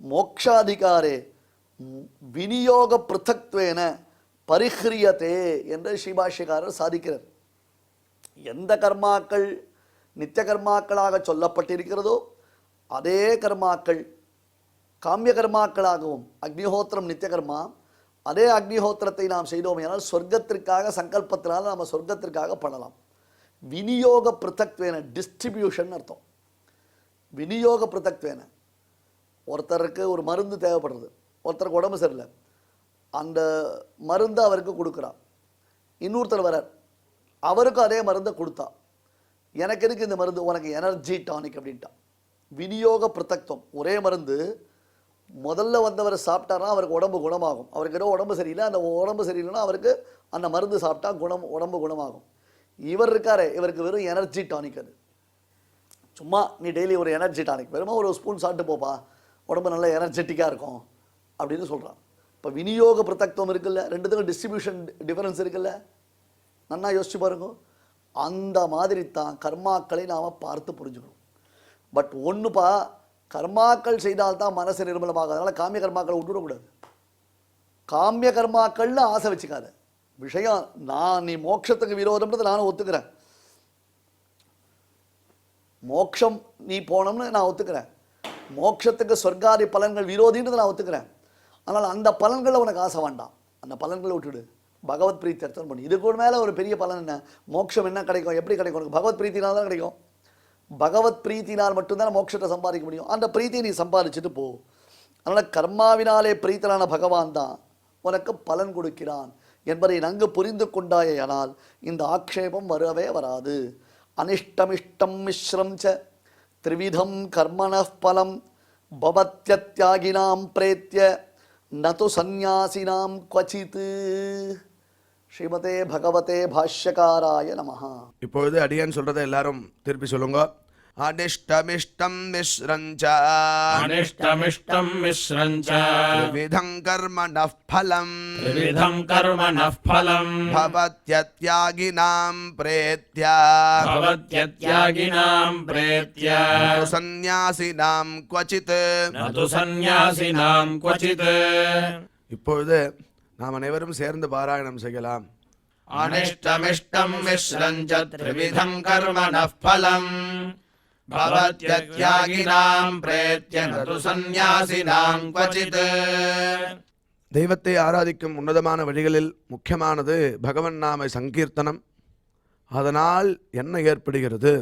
மோக்ஷாதிகாரே விநியோக பிருத்தக்வேன பரிஹ்ரியதே என்று ஸ்ரீபாஷ்யக்காரர் சாதிக்கிறார். எந்த கர்மாக்கள் நித்திய கர்மாக்களாக சொல்லப்பட்டிருக்கிறதோ அதே கர்மாக்கள் காமிய கர்மாக்களாகவும், அக்னிஹோத்திரம் நித்திய கர்மா, அதே அக்னிஹோத்திரத்தை நாம் செய்தோம் என்றால் சொர்க்கத்திற்காக சங்கல்பத்தினால் நம்ம சொர்க்கத்திற்காக பண்ணலாம். விநியோக பிருத்தக்வேன, டிஸ்ட்ரிபியூஷன் அர்த்தம். விநியோக பிருத்தக்வேன, ஒருத்தருக்கு ஒரு மருந்து தேவைப்படுறது, ஒருத்தருக்கு உடம்பு சரியில்லை, அந்த மருந்து அவருக்கு கொடுக்குறான். இன்னொருத்தர் வரார், அவருக்கும் அதே மருந்தை கொடுத்தா. எனக்கு எதுக்கு இந்த மருந்து, உனக்கு எனர்ஜி டானிக் அப்படின்ட்டான். விநியோக பிருத்தக்துவம். ஒரே மருந்து முதல்ல வந்தவர் சாப்பிட்டார்னா அவருக்கு உடம்பு குணமாகும். அவருக்கு ஏதோ உடம்பு சரியில்லை, அந்த உடம்பு சரியில்லைன்னா அவருக்கு அந்த மருந்து சாப்பிட்டா உடம்பு குணமாகும். இவர் இருக்காரே, இவருக்கு வெறும் எனர்ஜி டானிக். அது சும்மா நீ டெய்லி ஒரு எனர்ஜி டானிக் வெறுமா ஒரு ஸ்பூன் சாப்பிட்டு போப்பா, உடம்பு நல்லா எனர்ஜெட்டிக்காக இருக்கும் அப்படின்னு சொல்கிறான். இப்போ விநியோக பிருத்தக்துவம் இருக்குல்ல, ரெண்டுத்துக்கும் டிஸ்ட்ரிபியூஷன் டிஃபரன்ஸ் இருக்குல்ல, நன்னா யோசிச்சு பாருங்க. அந்த மாதிரி தான் கர்மாக்களை நாம் பார்த்து புரிஞ்சுக்கணும். பட் ஒன்றுப்பா, கர்மாக்கள் செய்தால்தான் மனசு நிர்மலமாகும். அதனால் காமிய கர்மாக்களை விட்டுவிடக்கூடாது. காமிய கர்மாக்கள்னு ஆசை வச்சுக்காத. விஷயம் நீ மோட்சத்துக்கு விரோதம்ன்றது நானும் ஒத்துக்கிறேன். மோட்சம் நீ போனோம்னு நான் ஒத்துக்கிறேன். மோட்சத்துக்கு சொர்க்காதி பலன்கள் விரோதின்றது நான் ஒத்துக்கிறேன். ஆனால் அந்த பலன்களை உனக்கு ஆசை வேண்டாம். அந்த பலன்களை விட்டுடு. பகவத் பிரீத்தி அர்த்தம் பண்ணி. இதுக்கு ஒரு மேலே ஒரு பெரிய பலன் என்ன? மோட்சம் என்ன கிடைக்கும், எப்படி கிடைக்கும்? உனக்கு பகவத் பிரீத்தினால் தான் கிடைக்கும். பகவத் பிரீத்தினால் மட்டும்தான் மோட்சத்தை சம்பாதிக்க முடியும். அந்த பிரீத்தியை நீ சம்பாதிச்சுட்டு போ. அதனால் கர்மாவினாலே பிரீத்தனான பகவான் தான் உனக்கு பலன் கொடுக்கிறான் என்பதை நன்கு புரிந்து கொண்டாயானால் இந்த ஆக்ஷேபம் வரவே வராது. அனிஷ்டமிஷ்டம் மிஸ்ரம் ச த்ரிவிதம் கர்மணஃ பலம் பவத்யத்யாகினாம் பிரேத்ய நது சந்நியாசினாம் க்வசித். ஸ்ரீமதே பகவதே பாஷ்யகாராய நமஹ. இப்பொழுது அடியான் சொல்றதை எல்லாரும் திருப்பி சொல்லுங்க. அனிஷ்டமிஷ்டம் மிஸ்ரஞ்ச அனிஷ்டமிஷ்டம் மிஸ்ரஞ்ச த்ரிவிதம் கர்மணஃ பலம் த்ரிவிதம் கர்மணஃ பலம் பவத்யத்யாகினாம் பிரேத்ய பவத்யத்யாகினாம் பிரேத்ய சந்நியாசினாம் க்வசித். நது சந்நியாசினாம் க்வசித். இப்பொழுது நாம் அனைவரும் சேர்ந்து பாராயணம் செய்யலாம். அனிஷ்டமிஷ்டம் மிஸ்ரஞ்ச த்ரிவிதம் கர்மணஃ பலம் பவத்யத்யாகினாம் பிரேத்ய நது சந்நியாசினாம் க்வசித். தெய்வத்தை ஆராதிக்கும் உன்னதமான வழிகளில் முக்கியமானது பகவன் நாம சங்கீர்த்தனம். அதனால் என்ன ஏற்படுகிறது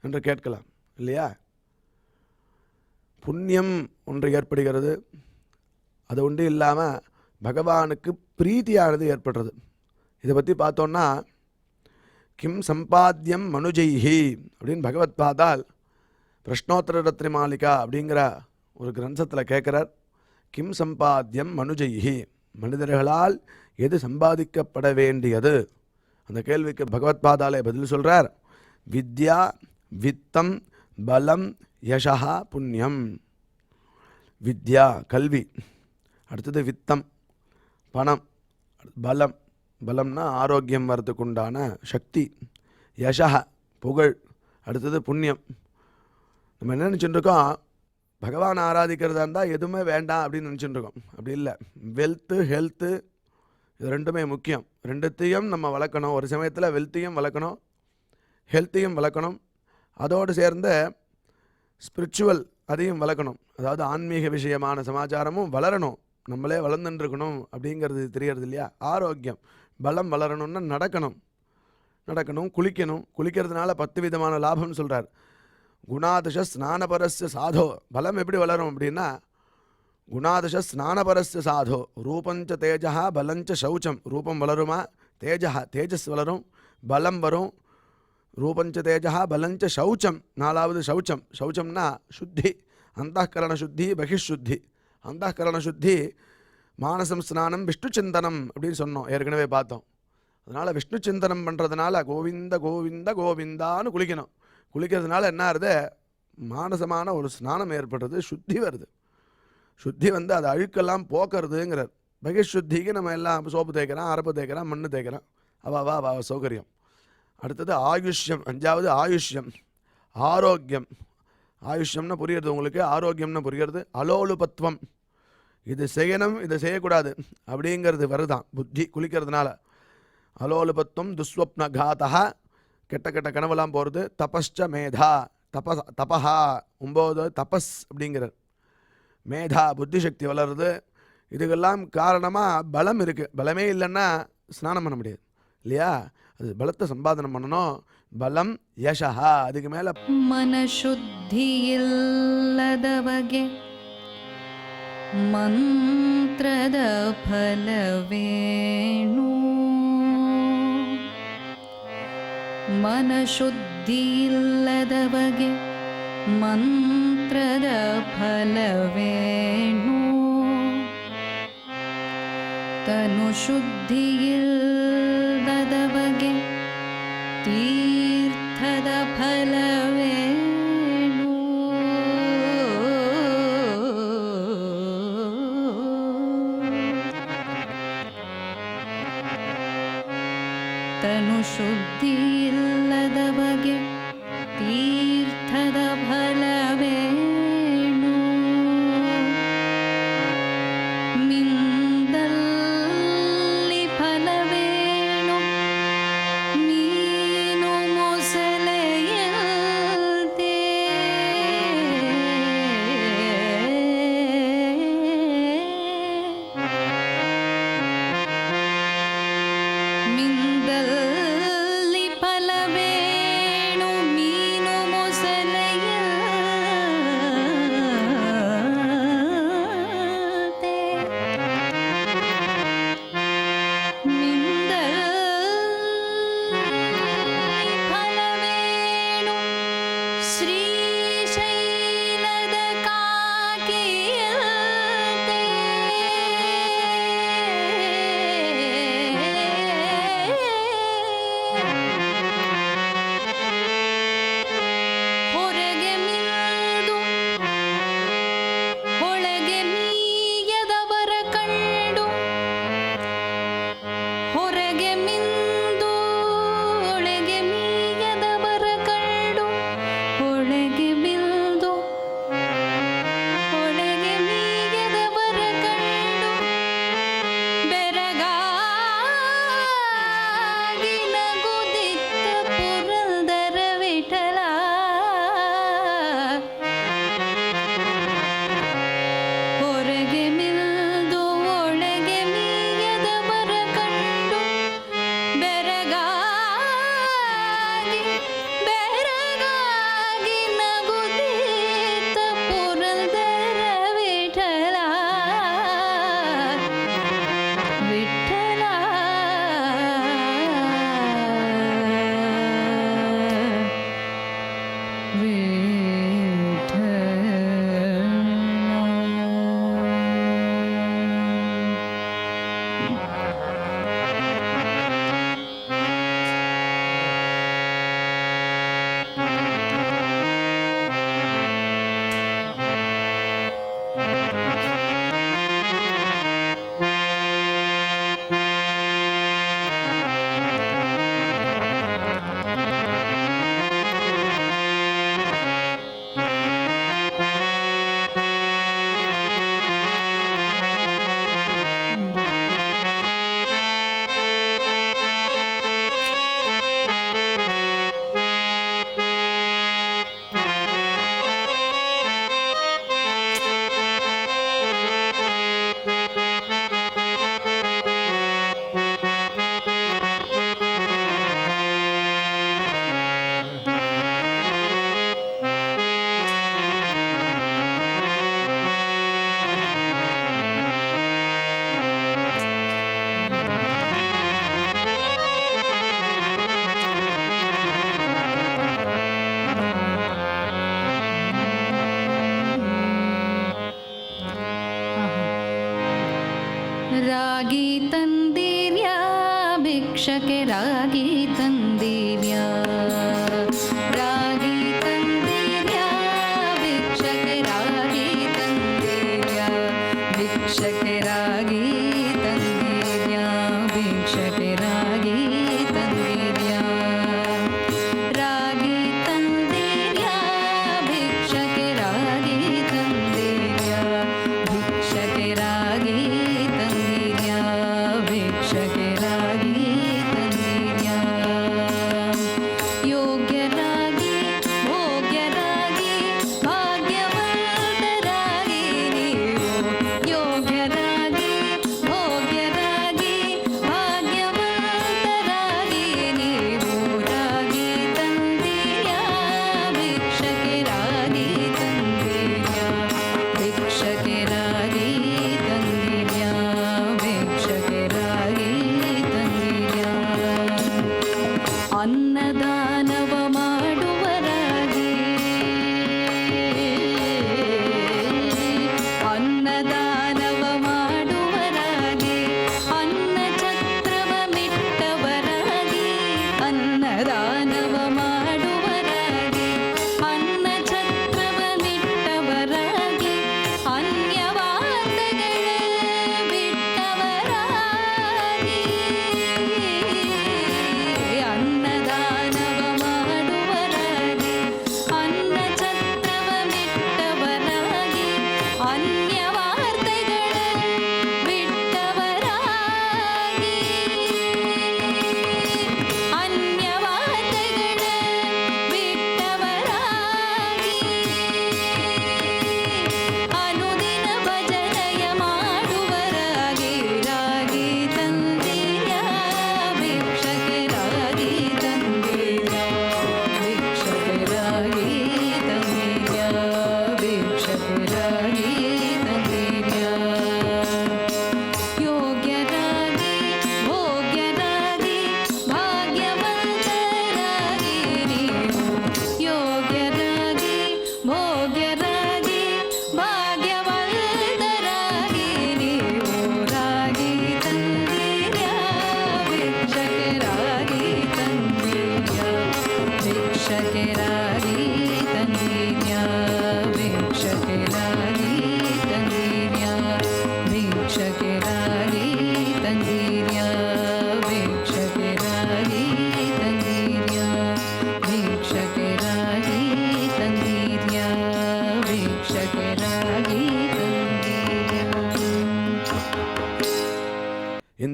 என்று கேட்கலாம் இல்லையா? புண்ணியம் ஒன்று ஏற்படுகிறது. அது ஒன்று இல்லாமல் பகவானுக்கு பிரீத்தியானது ஏற்படுறது. இதை பற்றி பார்த்தோன்னா, கிம் சம்பாத்தியம் மனுஜைஹி அப்படின்னு பகவத் பாதால் பிரஷ்னோத்தர ரத்ன மாளிகா அப்படிங்கிற ஒரு கிரந்தத்தில் கேட்குறார். கிம் சம்பாத்தியம் மனுஜைஹி, மனிதர்களால் எது சம்பாதிக்கப்பட வேண்டியது? அந்த கேள்விக்கு பகவத் பாதாலே பதில் சொல்கிறார். வித்யா வித்தம் பலம் யசா புண்ணியம். வித்யா கல்வி, அடுத்தது வித்தம் பணம், பலம் பலம்னா ஆரோக்கியம் வரதுக்கு உண்டான சக்தி, யசா புகழ், அடுத்தது புண்ணியம். நம்ம என்ன நினச்சிட்டு இருக்கோம், பகவான் ஆராதிக்கிறதா இருந்தால் எதுவுமே வேண்டாம் அப்படின்னு நினச்சிட்டு இருக்கோம். அப்படி இல்லை. வெல்த்து ஹெல்த்து இது ரெண்டுமே முக்கியம். ரெண்டுத்தையும் நம்ம வளர்க்கணும். ஒரு சமயத்தில் வெல்த்தையும் வளர்க்கணும், ஹெல்த்தையும் வளர்க்கணும், அதோடு சேர்ந்த ஸ்பிரிச்சுவல் அதையும் வளர்க்கணும். அதாவது ஆன்மீக விஷயமான சமாச்சாரமும் வளரணும், நம்மளே வளர்ந்துட்டுருக்கணும் அப்படிங்கிறது தெரியறது இல்லையா. ஆரோக்கியம் பலம் வளரணும்னா நடக்கணும், குளிக்கிறதுனால 10 விதமான லாபம்னு சொல்கிறார். குணாதிஷ ஸ்நானபரஸ்ய சாதோ. பலம் எப்படி வளரும் அப்படின்னா, குணாதிஷ ஸ்நானபரஸ்ய சாதோ ரூபஞ்ச தேஜா பலஞ்ச சௌச்சம். ரூபம் வளருமா, தேஜஸ் வளரும், பலம் வரும். ரூபஞ்ச தேஜா பலஞ்ச சௌச்சம். 4வது சௌச்சம். சௌச்சம்னா சுத்தி, அந்தःகரண சுத்தி பகிஷுத்தி. அந்தःகரண சுத்தி மானசம் ஸ்நானம் விஷ்ணு சிந்தனம் அப்படின்னு சொன்னோம், ஏற்கனவே பார்த்தோம். அதனால் விஷ்ணு சிந்தனம் பண்ணுறதுனால கோவிந்த கோவிந்த கோவிந்தான்னு குளிக்கணும். குளிக்கிறதுனால என்ன ஆகுது, மானசமான ஒரு ஸ்நானம் ஏற்படுறது, சுத்தி வருது. சுத்தி வந்து அது அழுக்கெல்லாம் போக்குறதுங்கிறார். பகிஷுத்திக்கு நம்ம எல்லாம் சோப்பு தேய்க்கிறோம், அரப்பு தேய்க்கிறோம், மண்ணு தேய்க்கிறோம், அவ சௌகரியம். அடுத்தது ஆயுஷ்யம். 5வது ஆயுஷ்யம், ஆரோக்கியம். ஆயுஷ்யம்னு புரியுறது உங்களுக்கு, ஆரோக்கியம்னு புரிகிறது. அலோலுபத்துவம், இது செய்யணும் இது செய்யக்கூடாது அப்படிங்கிறது வருதான் புத்தி குளிக்கிறதுனால. அலோலுபத்துவம் துஸ்வப்ன காதா, கெட்ட கனவெல்லாம் போகிறது. தபஸ்ச மேதா, தபஹா 9 தபஸ் அப்படிங்கிறார். மேதா புத்தி சக்தி வளருது. இதுக்கெல்லாம் காரணமாக பலம் இருக்குது. பலமே இல்லைன்னா ஸ்நானம் பண்ண முடியாது இல்லையா. அது பலத்தை சம்பாதனம் பண்ணணும். பலம் யசா. அதுக்கு மேலே ಮನಶುದ್ಧಿ ಇಲ್ಲದವಗೆ ಮಂತ್ರದ ಫಲವೇನು. ಮನಶುದ್ಧಿ ಇಲ್ಲದವಗೆ ಮಂತ್ರದ ಫಲವೇನು. ತನು ಶುದ್ಧಿ ಇಲ್ಲದವಗೆ ತೀರ್ಥದ ಫಲವೇನು. ತನು ಶುದ್ಧಿ ಇಲ್ಲದವಗೆ ತೀರ್ಥದ ಫಲವೇನು. ಮಿಂದಲ್ಲಿ ಫಲವೇನು, ಮೀನು ಮೊಸಳೆಯಂತೆ. ಮಿಂದಲ್ಲಿ ಫಲವೇನು, ಮೀನು ಮೊಸಳೆಯಂತೆ. ಮಿಂದಲ್ಲಿ ಫಲವೇನು, ಶ್ರೀಶೈಲದ ಕಾಕಿಯಂತೆ. ಹೊರಗೆ ಮಿಂದು ಒಳಗೆ ಮೀಯದವರ ಕಂಡು, ಹೊರಗೆ ಮಿಂದು ಒಳಗೆ ಮೀಯದವರ ಕಂಡು, ಒಳಗೆ ಮಿಂದು ಒಳಗೆ ಮೀಯದವರ ಕಂಡು, ಬೆರಗಾಗಿ ನಗುದಿತ್ತ ಪುರಂದರ ವಿಠಲ. ಹೊರಗೆ ಮಿಂದು ಒಳಗೆ ಮೀಯದವರ ಕಂಡು, ಬೆರಗಾಗಿ ನಗುದಿತ್ತ ಪುರಂದರ ವಿಠಲ. ವಿಠಲ ವಿಠಲ.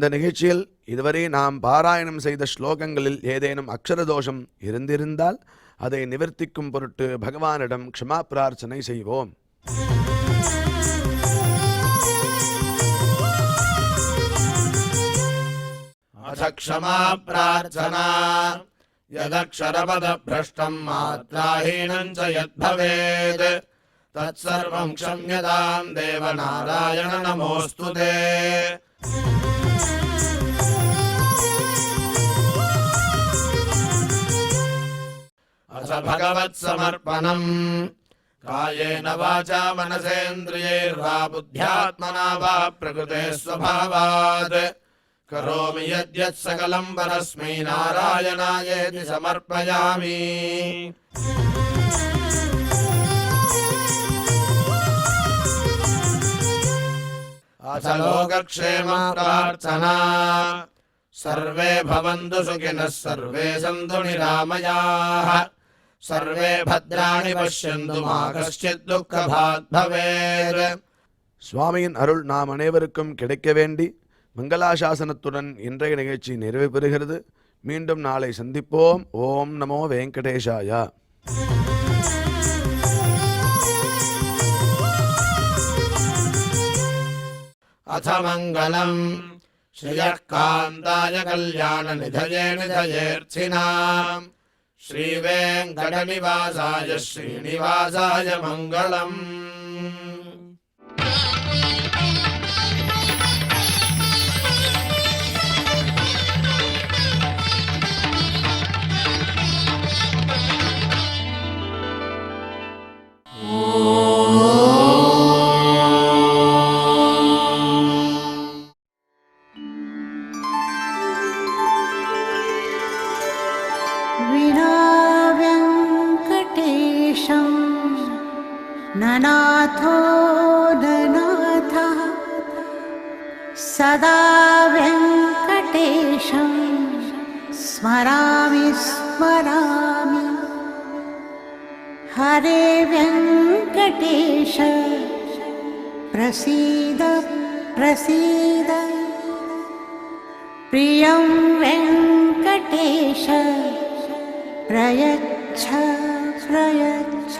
நிகழ்ச்சியில் இதுவரை நாம் பாராயணம் செய்த ஸ்லோகங்களில் ஏதேனும் அக்ஷர தோஷம் இருந்திருந்தால் அதை நிவர்த்திக்கும் பொருட்டு பகவானிடம் க்ஷமா பிரார்த்தனை செய்வோம். अथ क्षमा प्रार्थना यदक्षरपदभ्रष्टम् मात्राहीनम् च यद्भवेत् तत्सर्वम् क्षम्यताम् देवनारायण नमोऽस्तु ते। अथ भगवत्समर्पणम् कायेन वाचा मनसेन्द्रियैर्वा बुद्ध्यात्मना वा प्रकृते स्वभावात् करोमि यद्यत् सकलम् परस्मै नारायणायेति समर्पयामि। अथ लोकक्षेम प्रार्थना सर्वे भवन्तु सुखिनः सर्वे सन्तु निरामयाः सर्वे भद्राणि पश्यन्तु मा कश्चित् दुःखभाग् भवेत्. சுவாமியின் அருள் நாம் அனைவருக்கும் கிடைக்க வேண்டி மங்களாசாசனத்துடன் இன்றைய நிகழ்ச்சி நிறைவு பெறுகிறது. மீண்டும் நாளை சந்திப்போம். ஓம் நமோ வெங்கடேஷாய. अथ मङ्गलम् श्रियः कान्ताय कल्याणनिधये निधयेऽर्थिनाम् श्रीवेङ्कटनिवासाय श्रीनिवासाय मङ्गलम्. विनाव्यङ्कटेशं ननाथो ननाथः सदा व्यङ्कटेशं स्मरामि स्मरामि हरे व्यङ्कटेश प्रसीद प्रसीद प्रियं वेङ्कटेश प्रयच्छ प्रयच्छ।